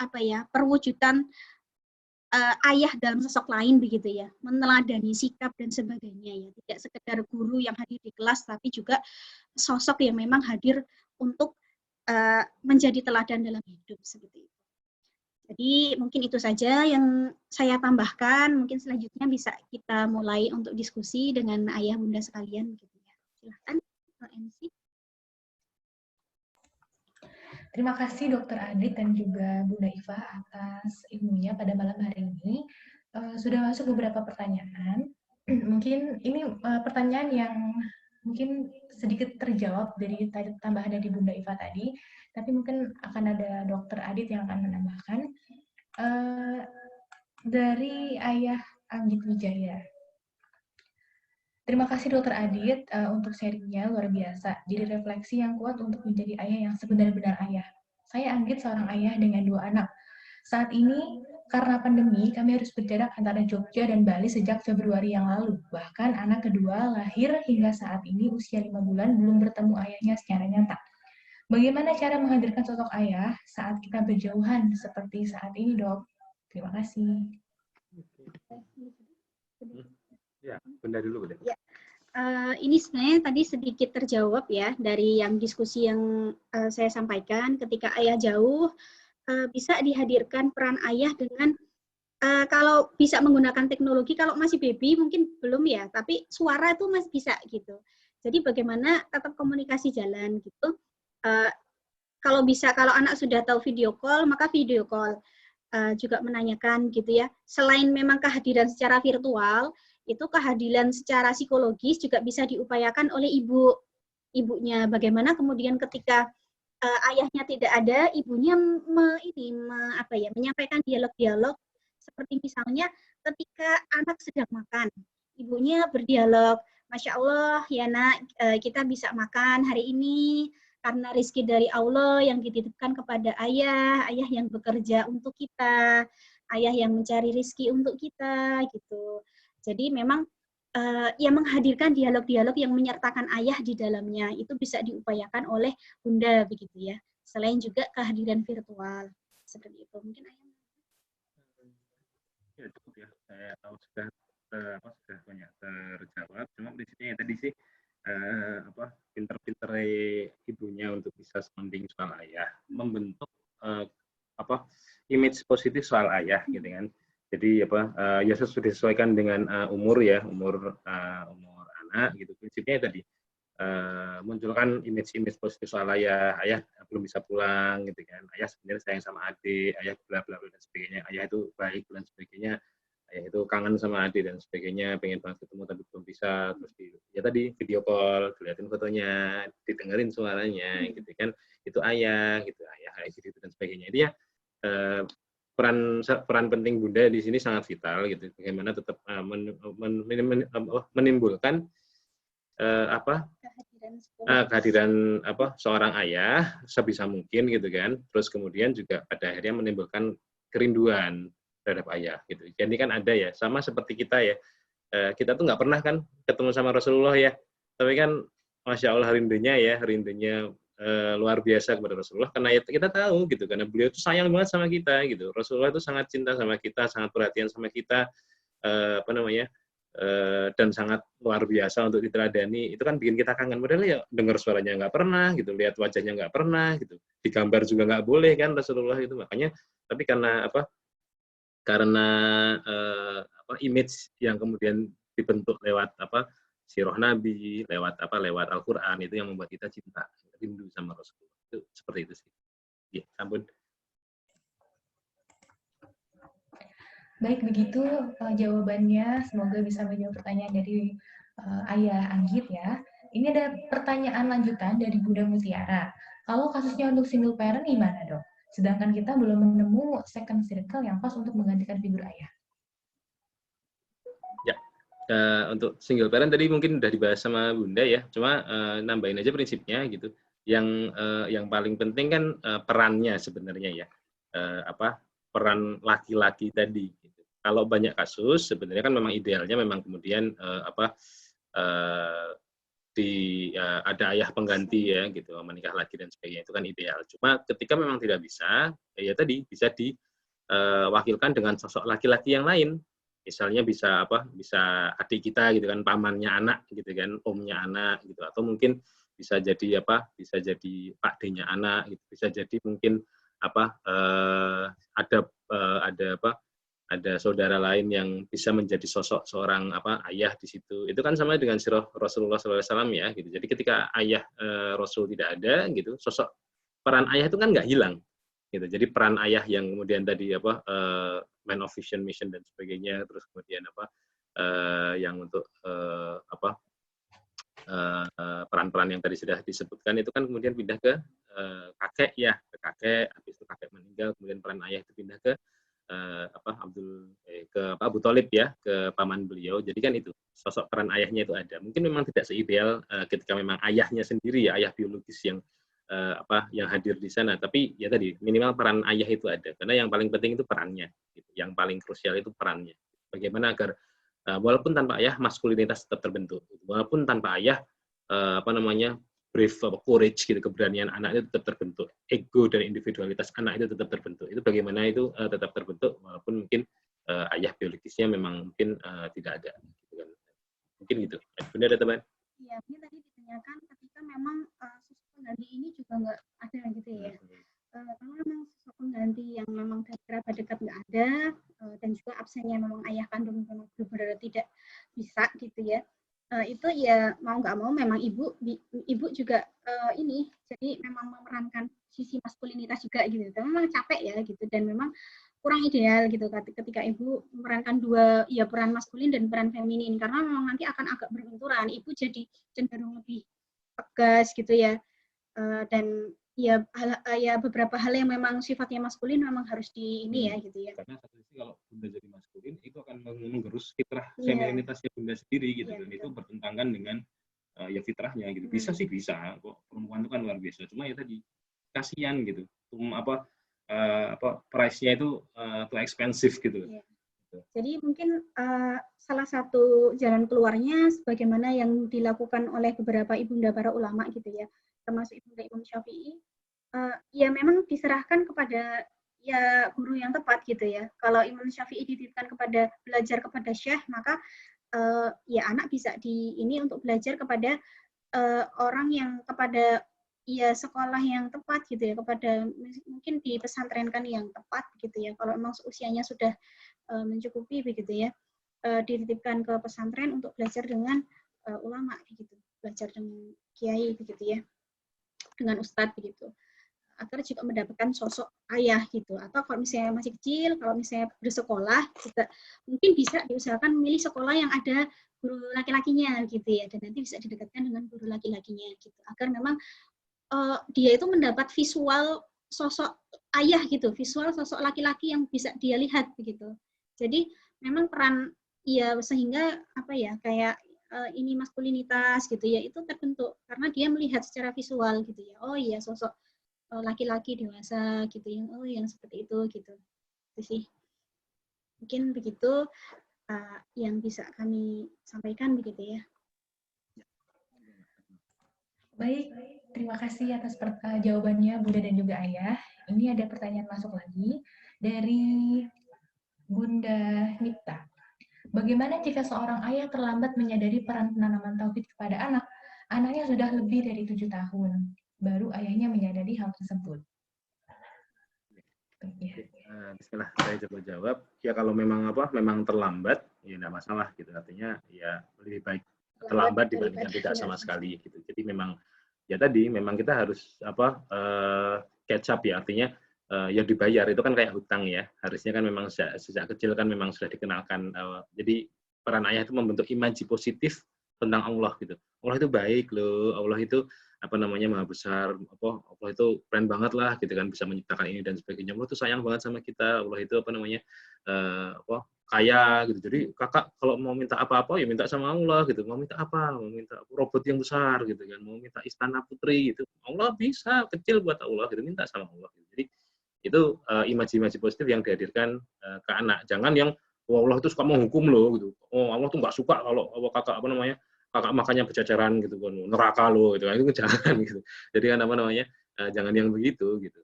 perwujudan ayah dalam sosok lain begitu ya, meneladani sikap dan sebagainya ya, tidak sekedar guru yang hadir di kelas tapi juga sosok yang memang hadir untuk menjadi teladan dalam hidup seperti itu. Jadi mungkin itu saja yang saya tambahkan, mungkin selanjutnya bisa kita mulai untuk diskusi dengan ayah bunda sekalian gitu ya. Silakan MC. Terima kasih Dr. Adit dan juga Bunda Iva atas ilmunya pada malam hari ini. Sudah masuk beberapa pertanyaan. Mungkin ini pertanyaan yang mungkin sedikit terjawab dari tambahan dari Bunda Iva tadi, tapi mungkin akan ada Dr. Adit yang akan menambahkan. Dari Ayah Anggit Wijaya. Terima kasih Dr. Adit untuk sharingnya, luar biasa. Jadi refleksi yang kuat untuk menjadi ayah yang sebenar-benar ayah. Saya Anggit, seorang ayah dengan 2 anak. Saat ini, karena pandemi, kami harus berjarak antara Jogja dan Bali sejak Februari yang lalu. Bahkan anak kedua lahir hingga saat ini usia 5 bulan belum bertemu ayahnya secara nyata. Bagaimana cara menghadirkan sosok ayah saat kita berjauhan seperti saat ini, Dok? Terima kasih. Ya, Bunda dulu, Bunda. Ya. Ini sebenarnya tadi sedikit terjawab ya dari yang diskusi yang saya sampaikan. Ketika ayah jauh, bisa dihadirkan peran ayah dengan kalau bisa menggunakan teknologi. Kalau masih baby mungkin belum ya, tapi suara itu masih bisa gitu. Jadi bagaimana tetap komunikasi jalan gitu. Kalau bisa, kalau anak sudah tahu video call, maka video call. Juga menanyakan gitu ya. Selain memang kehadiran secara virtual, itu kehadiran secara psikologis juga bisa diupayakan oleh ibunya. Bagaimana kemudian ketika ayahnya tidak ada, ibunya menyampaikan dialog-dialog seperti misalnya ketika anak sedang makan, ibunya berdialog, Masya Allah ya nak, kita bisa makan hari ini karena rezeki dari Allah yang dititipkan kepada ayah yang bekerja untuk kita, ayah yang mencari rezeki untuk kita gitu. Jadi memang yang menghadirkan dialog-dialog yang menyertakan ayah di dalamnya itu bisa diupayakan oleh Bunda begitu ya. Selain juga kehadiran virtual seperti itu. Mungkin ayah. Ya cukup ya. Saya tahu sudah sudah banyak terjawab. Cuma prinsipnya ya tadi sih pinter-pinter ibunya untuk bisa sounding soal ayah, membentuk image positif soal ayah gitu kan. Jadi ya sudah disesuaikan dengan umur anak gitu. Prinsipnya tadi munculkan image positif soal ayah belum bisa pulang gitu kan, ayah sebenarnya sayang sama adik, ayah bla bla bla dan sebagainya, ayah itu baik dan sebagainya, ayah itu kangen sama adik dan sebagainya, pengen banget ketemu tapi belum bisa, terus ya tadi video call, dilihatin fotonya, didengerin suaranya gitu kan, itu ayah gitu dan sebagainya. Itu ya peran penting Bunda di sini sangat vital gitu, bagaimana tetap menimbulkan kehadiran seorang ayah sebisa mungkin gitu kan, terus kemudian juga pada akhirnya menimbulkan kerinduan terhadap ayah gitu. Jadi kan ada ya, sama seperti kita ya, kita tuh nggak pernah kan ketemu sama Rasulullah ya, tapi kan Masya Allah rindunya luar biasa kepada Rasulullah, karena kita tahu gitu, karena beliau itu sayang banget sama kita gitu. Rasulullah itu sangat cinta sama kita, sangat perhatian sama kita, dan sangat luar biasa untuk diteladani. Itu kan bikin kita kangen. Padahal ya dengar suaranya nggak pernah gitu, lihat wajahnya nggak pernah gitu, digambar juga nggak boleh kan Rasulullah itu. Makanya tapi karena image yang kemudian dibentuk lewat sirah Nabi, lewat Al-Qur'an, itu yang membuat kita cinta, rindu sama Rasulullah. Itu seperti itu sih. Ya, ampun. Baik, begitu jawabannya. Semoga bisa menjawab pertanyaan dari Ayah Anggit ya. Ini ada pertanyaan lanjutan dari Bunda Mutiara. Kalau kasusnya untuk single parent gimana dok? Sedangkan kita belum menemu second circle yang pas untuk menggantikan figur ayah. Ya, untuk single parent tadi mungkin udah dibahas sama Bunda ya. Cuma nambahin aja prinsipnya gitu. Yang paling penting kan perannya sebenarnya ya. Peran laki-laki tadi. Gitu. Kalau banyak kasus sebenarnya kan memang idealnya memang kemudian ada ayah pengganti ya gitu, menikah lagi dan sebagainya, itu kan ideal. Cuma ketika memang tidak bisa, ya tadi bisa diwakilkan dengan sosok laki-laki yang lain. Misalnya bisa adik kita gitu kan, pamannya anak gitu kan, omnya anak gitu, atau mungkin bisa jadi Pak D-nya anak gitu, bisa jadi mungkin ada saudara lain yang bisa menjadi sosok seorang ayah di situ. Itu kan sama dengan sirah Rasulullah SAW ya gitu. Jadi ketika ayah Rasul tidak ada gitu, sosok peran ayah itu kan nggak hilang gitu. Jadi peran ayah yang kemudian tadi man of vision, mission dan sebagainya, terus kemudian yang untuk peran-peran yang tadi sudah disebutkan itu kan kemudian pindah ke kakek ya, ke kakek, habis itu kakek meninggal, kemudian peran ayah itu pindah ke Abu Thalib ya, ke paman beliau. Jadi kan itu sosok peran ayahnya itu ada. Mungkin memang tidak seideal ketika memang ayahnya sendiri ya, ayah biologis yang hadir di sana, tapi ya tadi minimal peran ayah itu ada, karena yang paling penting itu perannya gitu. Yang paling krusial itu perannya, bagaimana agar walaupun tanpa ayah maskulinitas tetap terbentuk, walaupun tanpa ayah brave, courage gitu, keberanian anak itu tetap terbentuk, ego dan individualitas anak itu tetap terbentuk. Itu bagaimana itu tetap terbentuk walaupun mungkin ayah biologisnya memang mungkin tidak ada gitu kan. Mungkin gitu. Bunda ada teman? Iya, ini tadi ditanyakan ketika memang sosok pengganti ini juga nggak ada gitu ya. Kalau memang sosok pengganti yang memang dari kerabat dekat nggak ada, dan juga absennya memang ayah kandung memang benar-benar tidak bisa gitu ya, itu ya mau nggak mau memang ibu juga ini jadi memang memerankan sisi maskulinitas juga gitu. Tapi memang capek ya gitu, dan memang kurang ideal gitu ketika ibu memerankan dua ya peran maskulin dan peran feminin, karena memang nanti akan agak berbenturan. Ibu jadi cenderung lebih tegas gitu ya, dan ya beberapa hal yang memang sifatnya maskulin memang harus di ini ya gitu ya. Karena satu sisi kalau Bunda jadi maskulin itu akan menggerus fitrah Iya. femininitasnya Bunda sendiri gitu Iya, kan. betul. Itu bertentangan dengan ya fitrahnya gitu. Bisa sih bisa, kok perempuan itu kan luar biasa. Cuma ya tadi kasihan gitu. Price-nya itu too expensive gitu. Iya. Jadi mungkin salah satu jalan keluarnya sebagaimana yang dilakukan oleh beberapa ibunda para ulama gitu ya, termasuk ibunda Imam Syafi'i, ya memang diserahkan kepada ya guru yang tepat gitu ya. Kalau Imam Syafi'i dititipkan kepada belajar kepada syekh, maka ya anak bisa ini untuk belajar kepada orang yang kepada ya sekolah yang tepat gitu ya, kepada mungkin di pesantrenkan yang tepat gitu ya. Kalau memang usianya sudah mencukupi begitu ya, dititipkan ke pesantren untuk belajar dengan ulama begitu, belajar dengan kiai begitu ya, dengan ustadz begitu, agar juga mendapatkan sosok ayah gitu. Atau kalau misalnya masih kecil, kalau misalnya bersekolah juga mungkin bisa diusahakan memilih sekolah yang ada guru laki-lakinya gitu ya, dan nanti bisa didekatkan dengan guru laki-lakinya gitu, agar memang dia itu mendapat visual sosok ayah gitu, visual sosok laki-laki yang bisa dia lihat begitu. Jadi memang peran ya sehingga apa ya kayak ini maskulinitas gitu ya itu terbentuk karena dia melihat secara visual gitu ya. Oh iya sosok laki-laki dewasa gitu yang yang seperti itu gitu. Itu sih. Mungkin begitu yang bisa kami sampaikan begitu ya. Baik, terima kasih atas jawabannya Bunda dan juga Ayah. Ini ada pertanyaan masuk lagi dari Bunda Nipta. Bagaimana jika seorang ayah terlambat menyadari peran penanaman tauhid kepada anak? Anaknya sudah lebih dari 7 tahun, baru ayahnya menyadari hal tersebut. Bismillah, saya coba jawab. Ya kalau memang memang terlambat, ya tidak masalah gitu. Artinya ya lebih baik terlambat dibandingkan tidak sama sekali gitu. Jadi memang ya tadi memang kita harus catch up ya, artinya yang dibayar itu kan kayak hutang ya. Harusnya kan memang sejak kecil kan memang sudah dikenalkan. Jadi peran ayah itu membentuk imaji positif tentang Allah gitu. Allah itu baik loh, Allah itu maha besar, Allah itu keren banget lah gitu kan, bisa menciptakan ini dan sebagainya. Allah itu sayang banget sama kita, Allah itu kaya gitu. Jadi kakak kalau mau minta apa-apa ya minta sama Allah gitu. Mau minta apa? Mau minta robot yang besar gitu kan, mau minta istana putri gitu. Allah bisa, kecil buat Allah gitu, minta sama Allah gitu. Jadi itu imaji-imaji positif yang dihadirkan ke anak. Jangan yang Allah itu suka menghukum loh gitu. Oh, Allah tuh nggak suka kalau kakak kakak makannya berjajaran gitu kan, neraka loh gitu. Itu jangan gitu. Jadi kan jangan yang begitu gitu.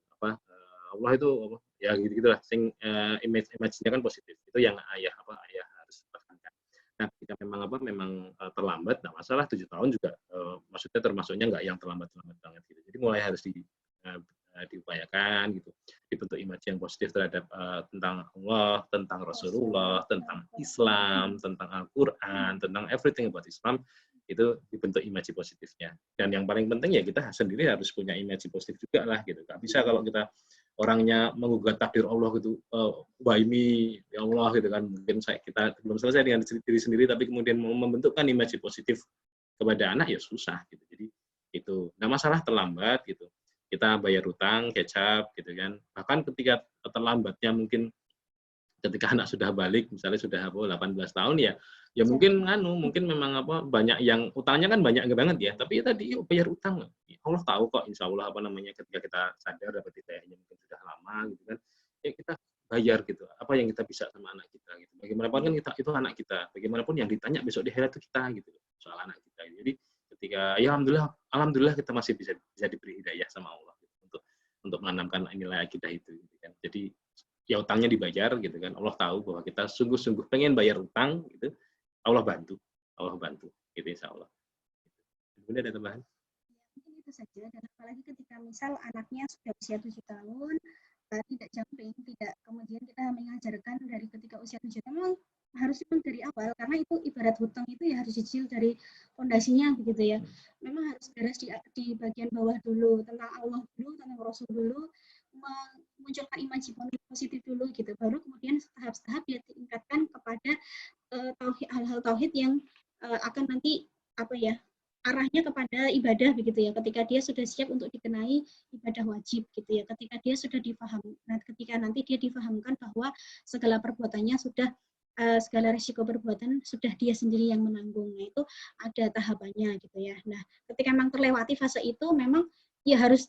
Allah itu ya gitu-gitulah. Image-nya kan positif. Itu yang ayah harus tekankan. Nah, jika memang terlambat, nah masalah 7 tahun juga maksudnya termasuknya nggak yang terlambat banget gitu. Jadi mulai harus diupayakan gitu, dibentuk image yang positif terhadap tentang Allah, tentang Rasulullah, tentang Islam, tentang Al-Quran, tentang everything about Islam, itu dibentuk image positifnya. Dan yang paling penting ya kita sendiri harus punya image positif juga lah gitu. Gak bisa kalau kita orangnya menggugat takdir Allah gitu, wah ini ya Allah gitu kan, mungkin kita belum selesai dengan diri sendiri tapi kemudian mau membentukkan image positif kepada anak ya susah gitu. Jadi itu nggak masalah terlambat gitu, kita bayar utang, kecap gitu kan. Bahkan ketika terlambatnya mungkin ketika anak sudah balik, misalnya sudah 18 tahun ya mungkin memang banyak yang utangnya kan banyak banget ya, tapi ya tadi yuk bayar utang. Allah tahu kok insya Allah ketika kita sadar dapat hidayahnya mungkin sudah lama gitu kan. Ya kita bayar gitu. Apa yang kita bisa sama anak kita gitu. Bagaimanapun kan itu anak kita. Bagaimanapun yang ditanya besok di akhirat itu kita gitu soal anak kita. Jadi ketika ya alhamdulillah kita masih bisa diberi hidayah sama Allah gitu, untuk menanamkan nilai kita itu gitu kan. Jadi ya utangnya dibayar gitu kan. Allah tahu bahwa kita sungguh-sungguh pengen bayar utang gitu. Allah bantu gitu insya Allah. Kemudian ada tambahan? Mungkin itu saja, dan apalagi ketika misal anaknya sudah usia 7 tahun, tidak jumping, tidak kemudian kita mengajarkan dari ketika usia 7 tahun, memang harus dari awal, karena itu ibarat hutang itu ya harus dicicil dari fondasinya begitu ya. Memang harus beres di bagian bawah dulu, tentang Allah dulu, tentang Rasul dulu, memunculkan imaji positif dulu gitu, baru kemudian tahap-tahap dia tingkatkan kepada hal-hal tauhid yang akan nanti apa ya, arahnya kepada ibadah begitu ya, ketika dia sudah siap untuk dikenai ibadah wajib gitu ya, ketika dia sudah ketika nanti dia difahamkan bahwa segala perbuatannya sudah segala risiko perbuatan sudah dia sendiri yang menanggung. Nah, itu ada tahapannya gitu ya. Nah, ketika memang terlewati fase itu, memang ya harus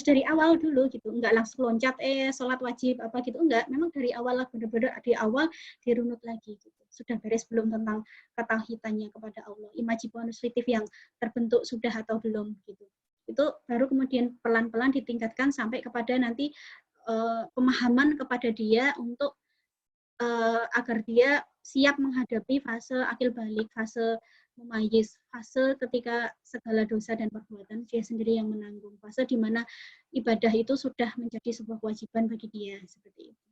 dari awal dulu gitu, enggak langsung loncat sholat wajib apa gitu, enggak, memang dari awal lah, benar-benar di awal dirunut lagi gitu. Sudah beres belum tentang ketauhidannya kepada Allah, imaji positif yang terbentuk sudah atau belum gitu. Itu baru kemudian pelan-pelan ditingkatkan sampai kepada nanti pemahaman kepada dia untuk agar dia siap menghadapi fase akil balik, fase mumayyiz, fase ketika segala dosa dan perbuatan dia sendiri yang menanggung, fase di mana ibadah itu sudah menjadi sebuah kewajiban bagi dia, seperti itu.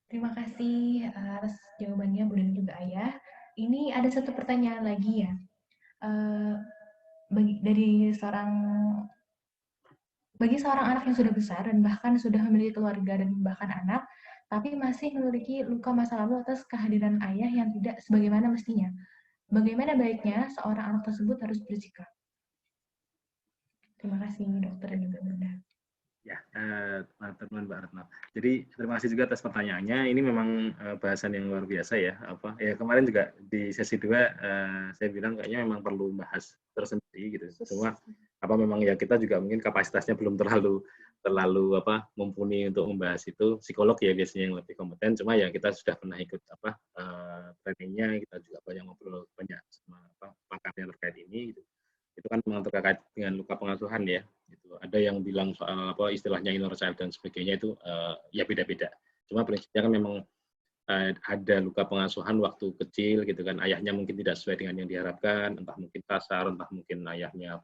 Terima kasih atas jawabannya Bunda dan juga Ayah. Ini ada satu pertanyaan lagi ya. Bagi seorang anak yang sudah besar dan bahkan sudah memiliki keluarga dan bahkan anak, tapi masih memiliki luka masa lalu atas kehadiran ayah yang tidak sebagaimana mestinya. Bagaimana baiknya seorang anak tersebut harus bersikap? Terima kasih dokter dan juga Bunda. Ya, teman Mbak Retno. Jadi terima kasih juga atas pertanyaannya. Ini memang bahasan yang luar biasa ya. Kemarin juga di sesi 2 saya bilang kayaknya memang perlu bahas tersendiri gitu. Semua memang ya kita juga mungkin kapasitasnya belum terlalu mumpuni untuk membahas itu. Psikolog ya biasanya yang lebih kompeten. Cuma ya kita sudah pernah ikut trainingnya, kita juga banyak ngobrol banyak sama pakarnya terkait ini gitu. Itu kan memang terkait dengan luka pengasuhan ya. Gitu. Ada yang bilang soal istilahnya inner child dan sebagainya itu ya beda-beda. Cuma prinsipnya kan memang ada luka pengasuhan waktu kecil gitu kan, ayahnya mungkin tidak sesuai dengan yang diharapkan, entah mungkin kasar, entah mungkin ayahnya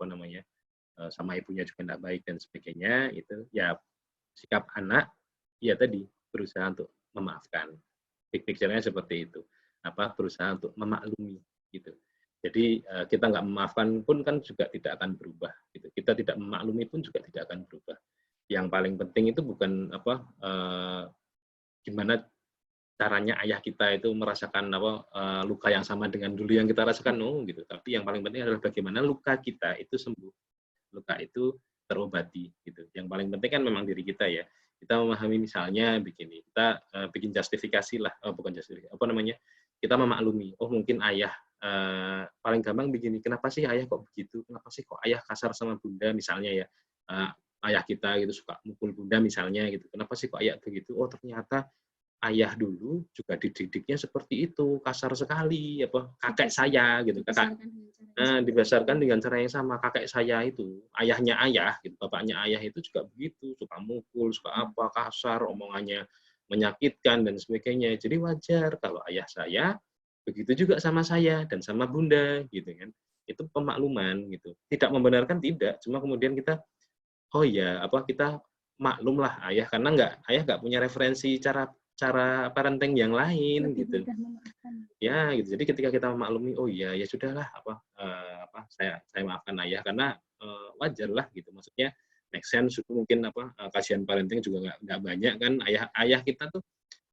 sama ibunya juga tidak baik dan sebagainya. Itu ya sikap anak ya tadi berusaha untuk memaafkan. Big picture-nya seperti itu. Berusaha untuk memaklumi gitu. Jadi kita nggak memaafkan pun kan juga tidak akan berubah. Gitu. Kita tidak memaklumi pun juga tidak akan berubah. Yang paling penting itu bukan gimana caranya ayah kita itu merasakan luka yang sama dengan dulu yang kita rasakan, gitu. Tapi yang paling penting adalah bagaimana luka kita itu sembuh, luka itu terobati. Gitu. Yang paling penting kan memang diri kita ya. Kita memahami misalnya begini, kita bikin justifikasi lah, bukan justifikasi, kita memaklumi. Oh mungkin ayah paling gampang begini, kenapa sih ayah kok begitu? Kenapa sih kok ayah kasar sama bunda misalnya ya? Ayah kita gitu suka mukul bunda misalnya gitu. Kenapa sih kok ayah begitu? Oh ternyata ayah dulu juga dididiknya seperti itu, kasar sekali kakek saya gitu. Dibesarkan dengan cara yang sama. Kakek saya itu, ayahnya ayah gitu, bapaknya ayah itu juga begitu, suka mukul, suka kasar, omongannya menyakitkan dan sebagainya. Jadi wajar kalau ayah saya begitu juga sama saya dan sama bunda gitu kan. Itu pemakluman gitu. Tidak membenarkan tidak, cuma kemudian kita kita maklum lah ayah karena ayah nggak punya referensi cara parenting yang lain gitu. Ya gitu. Jadi ketika kita memaklumi ya sudahlah saya maafkan ayah karena wajar lah gitu. Maksudnya make sense mungkin kajian parenting juga nggak banyak kan, ayah kita tuh,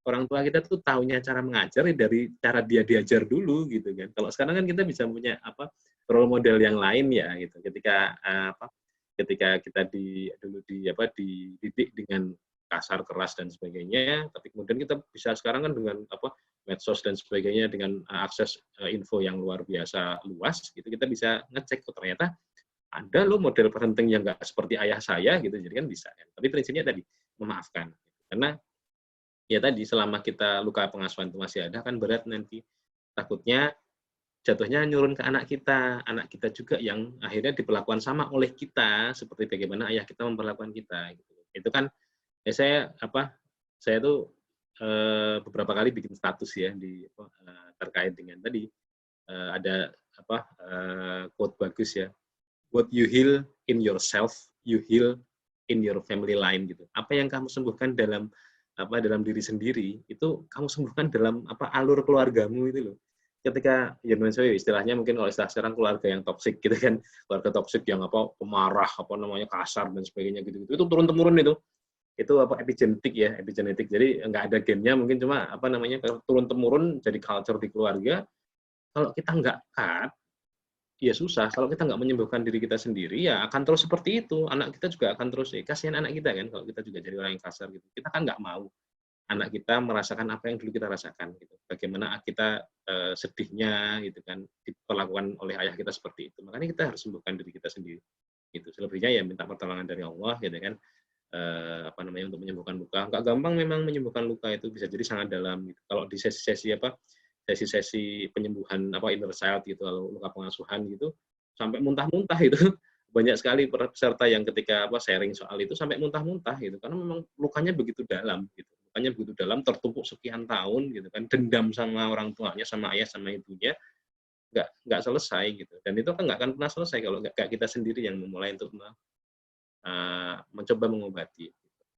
orang tua kita tuh taunya cara mengajar dari cara dia diajar dulu gitu kan. Kalau sekarang kan kita bisa punya role model yang lain ya gitu. Ketika kita dididik dengan kasar, keras dan sebagainya, tapi kemudian kita bisa sekarang kan dengan medsos dan sebagainya, dengan akses info yang luar biasa luas gitu, kita bisa ngecek ternyata ada loh model parenting yang nggak seperti ayah saya gitu. Jadi kan bisa kan. Tapi prinsipnya tadi memaafkan. Karena ya tadi selama kita luka pengasuhan itu masih ada kan berat nanti, takutnya jatuhnya nyurun ke anak kita juga yang akhirnya diperlakukan sama oleh kita seperti bagaimana ayah kita memperlakukan kita gitu. Itu kan saya tuh beberapa kali bikin status ya terkait dengan tadi ada quote bagus ya, what you heal in yourself you heal in your family line gitu. Apa yang kamu sembuhkan dalam diri sendiri itu kamu sembuhkan dalam alur keluargamu itu loh. Ketika ya istilahnya mungkin kalau istilah sekarang keluarga yang toksik gitu kan, keluarga toksik yang pemarah, kasar dan sebagainya gitu, itu turun temurun itu epigenetik. Jadi nggak ada gennya, mungkin cuma turun temurun jadi culture di keluarga. Kalau kita nggak cut, ya susah. Kalau kita nggak menyembuhkan diri kita sendiri, ya akan terus seperti itu. Anak kita juga akan terus, kasihan anak kita kan kalau kita juga jadi orang yang kasar gitu. Kita kan nggak mau anak kita merasakan apa yang dulu kita rasakan gitu. Bagaimana kita sedihnya gitu kan diperlakukan oleh ayah kita seperti itu. Makanya kita harus sembuhkan diri kita sendiri. Gitu. Selebihnya ya minta pertolongan dari Allah gitu kan. Untuk menyembuhkan luka. Nggak gampang memang menyembuhkan luka, itu bisa jadi sangat dalam gitu. Kalau di sesi penyembuhan inner child gitu, kalau luka pengasuhan gitu sampai muntah-muntah itu banyak sekali peserta yang ketika sharing soal itu sampai muntah-muntah gitu, karena memang lukanya begitu dalam gitu. Lukanya begitu dalam, tertumpuk sekian tahun gitu kan, dendam sama orang tuanya, sama ayah, sama ibunya, nggak selesai gitu. Dan itu kan nggak akan pernah selesai kalau nggak kita sendiri yang memulai untuk mencoba mengobati.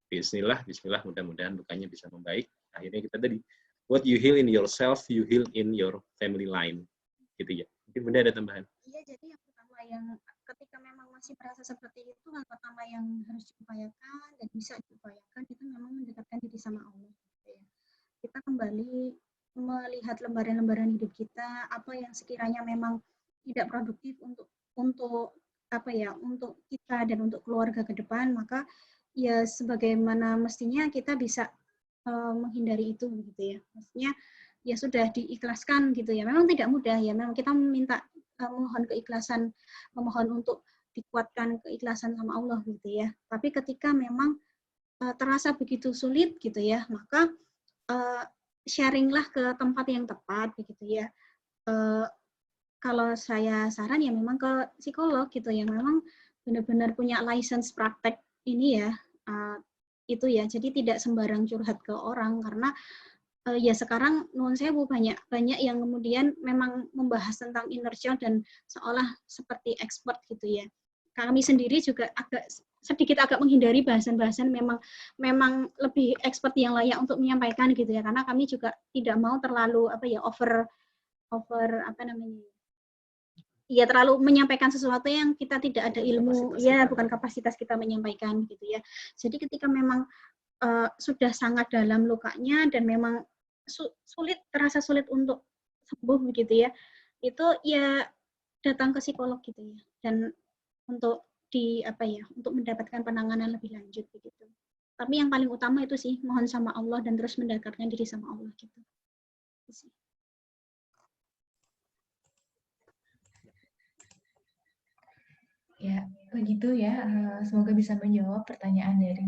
Bismillah, mudah-mudahan lukanya bisa membaik. Akhirnya kita tadi, what you heal in yourself, you heal in your family line. Gitu ya. Mungkin Bunda ada tambahan? Iya, jadi yang pertama yang ketika memang masih merasa seperti itu, hal pertama yang harus diupayakan dan bisa diupayakan itu memang mendekatkan diri sama Allah. Gitu ya. Kita kembali melihat lembaran-lembaran hidup kita, apa yang sekiranya memang tidak produktif untuk kita dan untuk keluarga ke depan, maka ya sebagaimana mestinya kita bisa menghindari itu gitu ya. Maksudnya ya sudah diikhlaskan gitu ya. Memang tidak mudah ya. Memang kita meminta mohon keikhlasan, memohon untuk dikuatkan keikhlasan sama Allah gitu ya. Tapi ketika memang terasa begitu sulit gitu ya, maka sharinglah ke tempat yang tepat begitu ya. Kalau saya saran ya memang ke psikolog gitu yang memang benar-benar punya license praktek ini ya, itu ya. Jadi tidak sembarang curhat ke orang, karena ya sekarang nuwun sewu banyak yang kemudian memang membahas tentang inner child dan seolah seperti expert gitu ya. Kami sendiri juga sedikit agak menghindari bahasan-bahasan memang lebih expert yang layak untuk menyampaikan gitu ya, karena kami juga tidak mau terlalu over ya terlalu menyampaikan sesuatu yang kita tidak ada ilmu ya, bukan kapasitas kita menyampaikan gitu ya. Jadi ketika memang sudah sangat dalam lukanya dan memang terasa sulit untuk sembuh begitu ya, itu ya datang ke psikolog gitu ya, dan untuk untuk mendapatkan penanganan lebih lanjut begitu. Tapi yang paling utama itu sih mohon sama Allah dan terus mendekatkan diri sama Allah gitu. Ya, begitu ya. Semoga bisa menjawab pertanyaan dari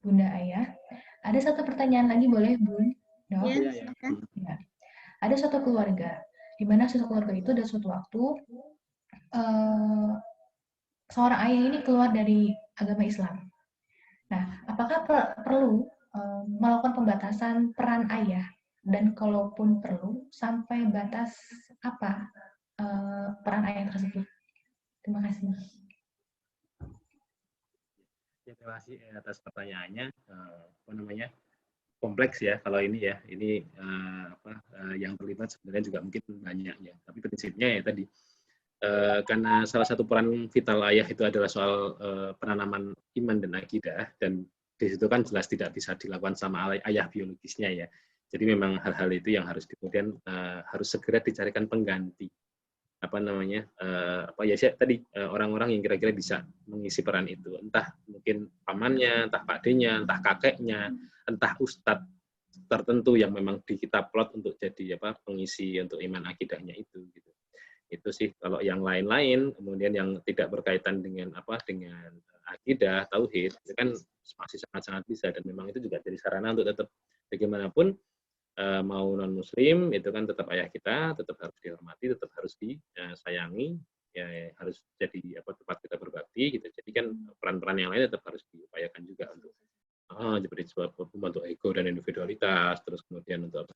Bunda Ayah. Ada satu pertanyaan lagi, boleh Bun? No? Ya, silakan. Ya. Ada suatu keluarga, di mana suatu keluarga itu ada suatu waktu seorang ayah ini keluar dari agama Islam. Nah, apakah perlu melakukan pembatasan peran ayah? Dan kalaupun perlu, sampai batas apa peran ayah tersebut? Terima kasih. Terima kasih atas pertanyaannya. Kompleks ya kalau ini ya. Ini yang terlibat sebenarnya juga mungkin banyak ya. Tapi prinsipnya ya tadi, karena salah satu peran vital ayah itu adalah soal penanaman iman dan akidah, dan di situ kan jelas tidak bisa dilakukan sama ayah biologisnya ya. Jadi memang hal-hal itu yang harus kemudian harus segera dicarikan pengganti. Orang-orang yang kira-kira bisa mengisi peran itu, entah mungkin pamannya, entah pakdenya, entah kakeknya, entah ustadz tertentu yang memang kita plot untuk jadi pengisi untuk iman akidahnya itu gitu. Itu sih. Kalau yang lain-lain kemudian yang tidak berkaitan dengan dengan akidah, tauhid, itu kan masih sangat-sangat bisa, dan memang itu juga jadi sarana untuk tetap bagaimanapun mau non muslim itu kan tetap ayah kita, tetap harus dihormati, tetap harus disayangi, ya harus jadi tempat kita berbakti gitu. Jadi kan peran-peran yang lain tetap harus diupayakan juga untuk seperti membantu ego dan individualitas, terus kemudian untuk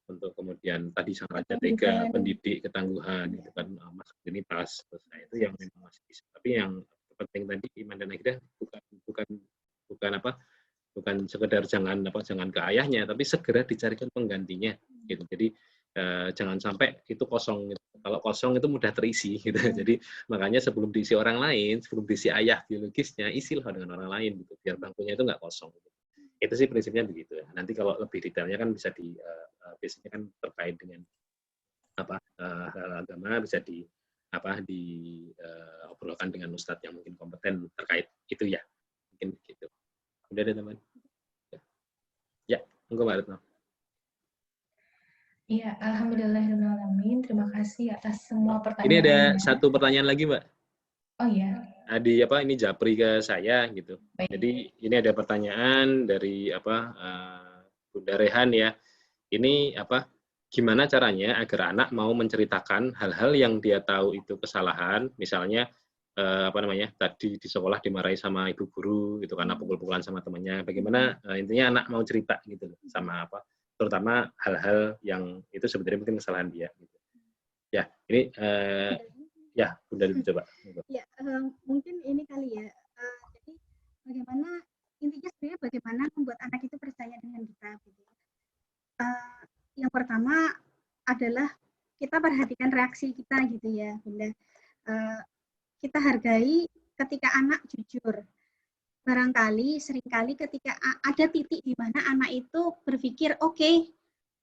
untuk kemudian tadi sang raja tega, pendidik ketangguhan, itu kan maskulinitas, terus itu yang memang masih bisa. Tapi yang penting tadi iman dan akidah bukan sekedar jangan ke ayahnya, tapi segera dicarikan penggantinya gitu. Jadi jangan sampai itu kosong gitu. Kalau kosong itu mudah terisi gitu. Jadi makanya sebelum diisi orang lain, sebelum diisi ayah biologisnya, isilah dengan orang lain gitu, biar bangkunya itu nggak kosong gitu. Itu sih prinsipnya begitu ya. Nanti kalau lebih detailnya kan bisa biasanya kan terkait dengan hal agama, bisa diobrolkan dengan ustadz yang mungkin kompeten terkait itu ya. Mungkin gitu. Udah deh teman. Ya, enggak Mbak Retno. Iya, alhamdulillahirrahmanirrahim. Terima kasih atas semua pertanyaannya. Ini ada satu pertanyaan lagi, Mbak. Oh iya. Ini japri ke saya gitu. Baik. Jadi ini ada pertanyaan dari Bunda Rehan ya. Ini gimana caranya agar anak mau menceritakan hal-hal yang dia tahu itu kesalahan, misalnya tadi di sekolah dimarahi sama ibu guru gitu karena pukul-pukulan sama temannya. Bagaimana intinya anak mau cerita gitu sama terutama hal-hal yang itu sebenarnya mungkin kesalahan dia gitu. Ya, ini ya Bunda coba. Ya, mungkin ini kali ya. Jadi bagaimana intinya sebenarnya bagaimana membuat anak itu percaya dengan kita gitu. Yang pertama adalah kita perhatikan reaksi kita gitu ya, Bunda. Kita hargai ketika anak jujur. Barangkali seringkali ketika ada titik di mana anak itu berpikir, oke,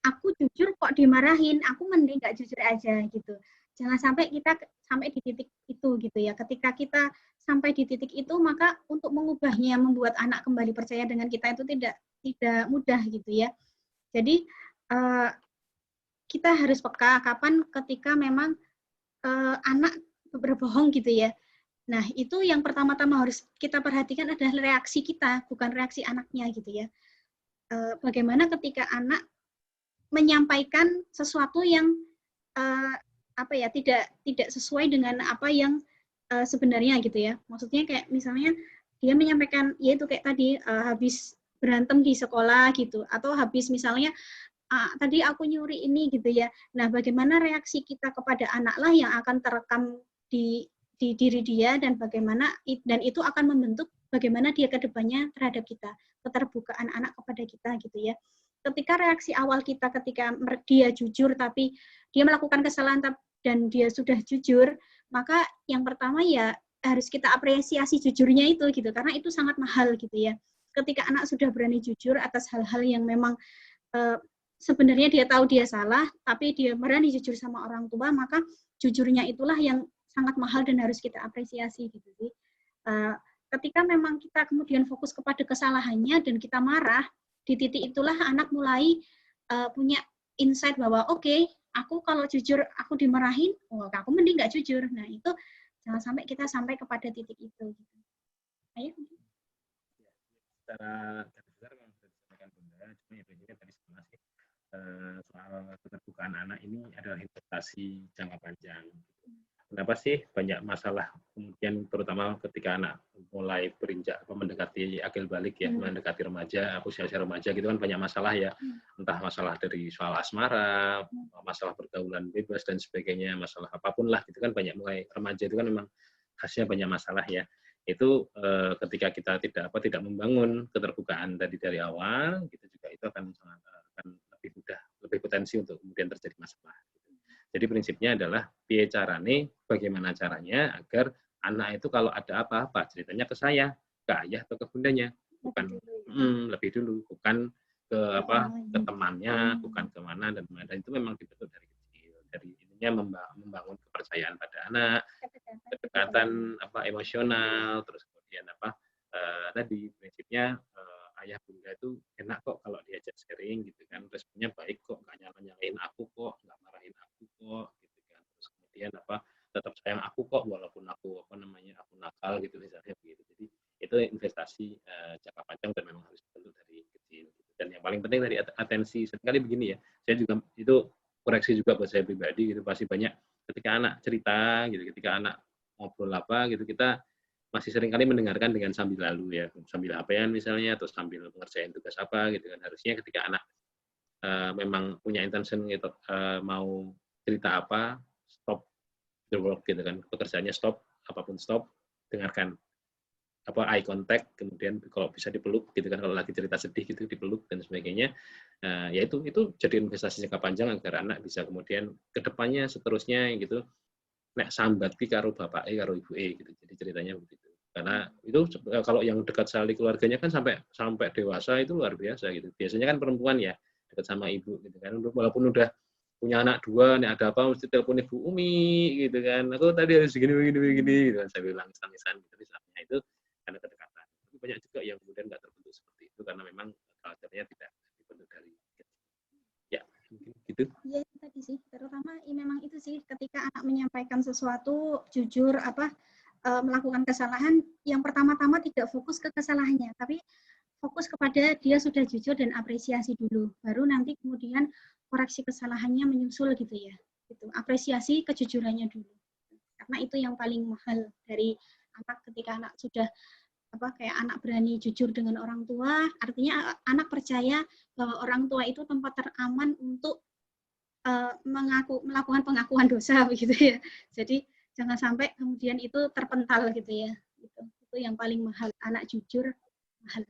aku jujur kok dimarahin, aku mending nggak jujur aja gitu. Jangan sampai kita sampai di titik itu gitu ya. Ketika kita sampai di titik itu, maka untuk mengubahnya, membuat anak kembali percaya dengan kita itu tidak mudah gitu ya. Jadi kita harus peka kapan ketika memang anak berbohong gitu ya. Nah, itu yang pertama-tama harus kita perhatikan adalah reaksi kita, bukan reaksi anaknya gitu ya. Bagaimana ketika anak menyampaikan sesuatu yang tidak sesuai dengan apa yang sebenarnya gitu ya. Maksudnya kayak misalnya dia menyampaikan yaitu kayak tadi habis berantem di sekolah gitu, atau habis misalnya tadi aku nyuri ini gitu ya. Nah, bagaimana reaksi kita kepada anak lah yang akan terekam di diri dia, dan itu akan membentuk bagaimana dia ke depannya terhadap kita, keterbukaan anak kepada kita gitu ya. Ketika reaksi awal kita ketika dia jujur tapi dia melakukan kesalahan dan dia sudah jujur, maka yang pertama ya harus kita apresiasi jujurnya itu gitu, karena itu sangat mahal gitu ya. Ketika anak sudah berani jujur atas hal-hal yang memang sebenarnya dia tahu dia salah, tapi dia berani jujur sama orang tua, maka jujurnya itulah yang sangat mahal dan harus kita apresiasi gitu sih. Ketika memang kita kemudian fokus kepada kesalahannya dan kita marah, di titik itulah anak mulai punya insight bahwa oke, aku kalau jujur aku dimarahin, aku mending nggak jujur. Nah itu jangan sampai kita sampai kepada titik itu. Gitu. Ayo. Secara besar memang sudah disampaikan Bunda, cuma ya prinsipnya tadi sama sih. Soal keterbukaan anak ini adalah investasi jangka panjang. Kenapa sih banyak masalah kemudian terutama ketika anak mulai berinjak mendekati akil balik ya, mendekati remaja, usia remaja gitu kan banyak masalah ya. Entah masalah dari soal asmara, masalah pergaulan bebas dan sebagainya, masalah apapun lah gitu kan banyak. Mulai remaja itu kan memang khasnya banyak masalah ya. Itu ketika kita tidak membangun keterbukaan tadi dari awal, gitu juga itu akan lebih mudah, lebih potensi untuk kemudian terjadi masalah. Jadi prinsipnya adalah bagaimana caranya agar anak itu kalau ada apa-apa ceritanya ke saya, ke ayah atau ke bundanya, bukan lebih dulu, bukan ke ke temannya, bukan kemana dan itu memang dibentuk dari kecil. Dari intinya membangun kepercayaan pada anak, kedekatan emosional, terus kemudian tadi prinsipnya ayah bunda itu enak kok kalau diajak sharing gitu kan, responnya baik kok, nggak nyalain aku kok, nggak marahin aku kok gitu kan, terus kemudian tetap sayang aku kok walaupun aku aku nakal gitu misalnya begitu. Jadi itu investasi jangka panjang dan memang harus dibentuk dari kecil gitu. Dan yang paling penting tadi atensi. Seringkali begini ya, saya juga itu koreksi juga buat saya pribadi gitu, pasti banyak ketika anak cerita gitu, ketika anak ngobrol apa gitu, kita masih seringkali mendengarkan dengan sambil lalu ya, sambil HP-an misalnya, atau sambil mengerjain tugas apa gitu kan. Harusnya ketika anak memang punya intention gitu, mau cerita apa, stop the work gitu kan, pekerjaannya stop, apapun stop, dengarkan, apa eye contact, kemudian kalau bisa dipeluk gitu kan, kalau lagi cerita sedih gitu dipeluk dan sebagainya. Ya itu jadi investasi jangka panjang agar anak bisa kemudian kedepannya seterusnya gitu nek sambat ki karo bapak karo ibu gitu. Jadi ceritanya begitu. Karena itu kalau yang dekat sekali keluarganya kan sampai dewasa itu luar biasa gitu. Biasanya kan perempuan ya dekat sama ibu gitu kan. Walaupun udah punya anak 2, nih ada apa mesti telepon ibu Umi gitu kan. Aku tadi harus begini gitu kan, saya bilang misalnya gitu misalnya, itu karena kedekatan. Tapi banyak juga yang kemudian nggak terbentuk seperti itu karena memang culture-nya tidak dibentuk dari ya gitu. Iya tadi sih, terutama memang itu sih ketika anak menyampaikan sesuatu jujur melakukan kesalahan, yang pertama-tama tidak fokus ke kesalahannya, tapi fokus kepada dia sudah jujur dan apresiasi dulu, baru nanti kemudian koreksi kesalahannya menyusul gitu ya. Gitu. Apresiasi kejujurannya dulu. Karena itu yang paling mahal dari anak ketika anak sudah kayak anak berani jujur dengan orang tua, artinya anak percaya bahwa orang tua itu tempat teraman untuk melakukan pengakuan dosa begitu ya. Jadi jangan sampai kemudian itu terpental gitu ya. Itu yang paling mahal, anak jujur mahal.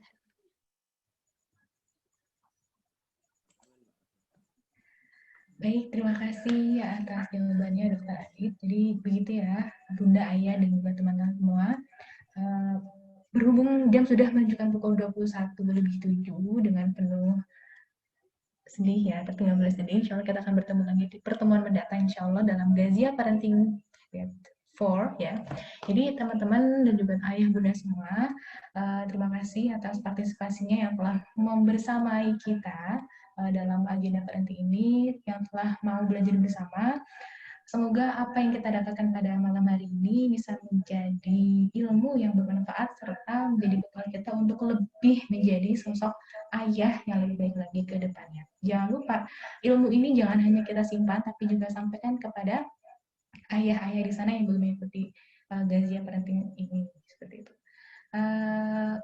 Baik, terima kasih atas jawabannya Dr. Adit. Jadi begitu ya, Bunda, Ayah, dan juga teman-teman semua. Berhubung jam sudah menunjukkan pukul 21:07 dengan penuh sedih ya, tapi nggak boleh sedih. Insya Allah kita akan bertemu lagi di pertemuan mendatang insya Allah dalam Gazia Parenting 4 ya. Jadi teman-teman dan juga ayah bunda semua, terima kasih atas partisipasinya yang telah membersamai kita dalam agenda parenting ini, yang telah mau belajar bersama. Semoga apa yang kita dapatkan pada malam hari ini bisa menjadi ilmu yang bermanfaat serta menjadi bekal kita untuk lebih menjadi sosok ayah yang lebih baik lagi ke depannya. Jangan lupa, ilmu ini jangan hanya kita simpan, tapi juga sampaikan kepada ayah-ayah di sana yang belum mengikuti Gazia Parenting ini. Seperti itu.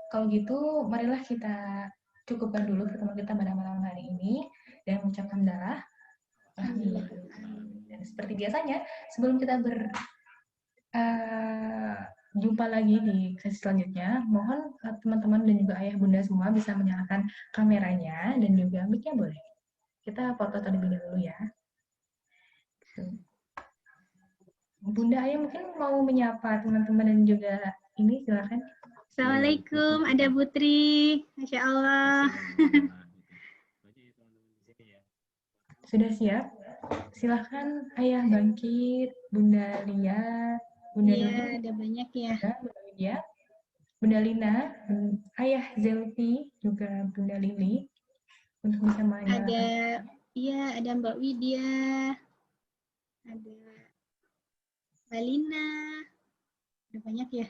Kalau gitu, marilah kita cukupkan dulu pertemuan kita pada malam hari ini dan mengucapkan darah. Alhamdulillah. Dan seperti biasanya, sebelum kita jumpa lagi di sesi selanjutnya, mohon teman-teman dan juga ayah bunda semua bisa menyalakan kameranya dan juga mic-nya boleh. Kita foto terlebih dahulu ya. Bunda Ayah mungkin mau menyapa teman-teman dan juga ini, silakan. Assalamualaikum, ada Putri. Masya Allah. Sudah siap? Silahkan Ayah bangkit, Bunda Lia, Bunda Iya, ada banyak ya. Bunda Widya, Bunda Lina, Ayah Zelfi, juga Bunda Lili untuk bisa menyalakan. Ada Mbak Widya, ada Mbak Lina, ada banyak ya.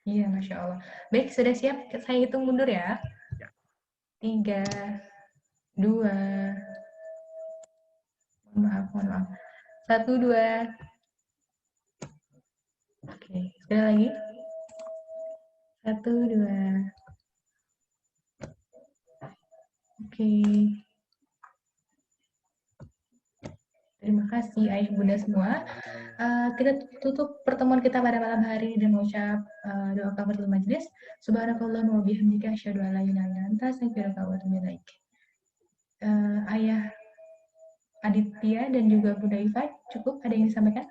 Iya, Masya Allah. Baik, sudah siap? Saya hitung mundur ya. 3, 2, mohon maaf. 1, 2. Oke, sekali lagi. 1, 2. Oke. Terima kasih ayah bunda semua. Kita tutup pertemuan kita pada malam hari dan mengucap doa kafaratul majlis. Subhanakallahumma wa bihamdika asyhadu an la ilaha illa anta astaghfiruka wa atubu ilaik. Ayah Aditya dan juga Bunda Iva, cukup ada yang disampaikan?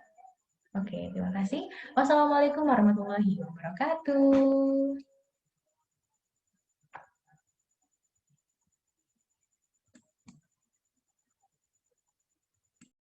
Oke, terima kasih. Wassalamualaikum warahmatullahi wabarakatuh.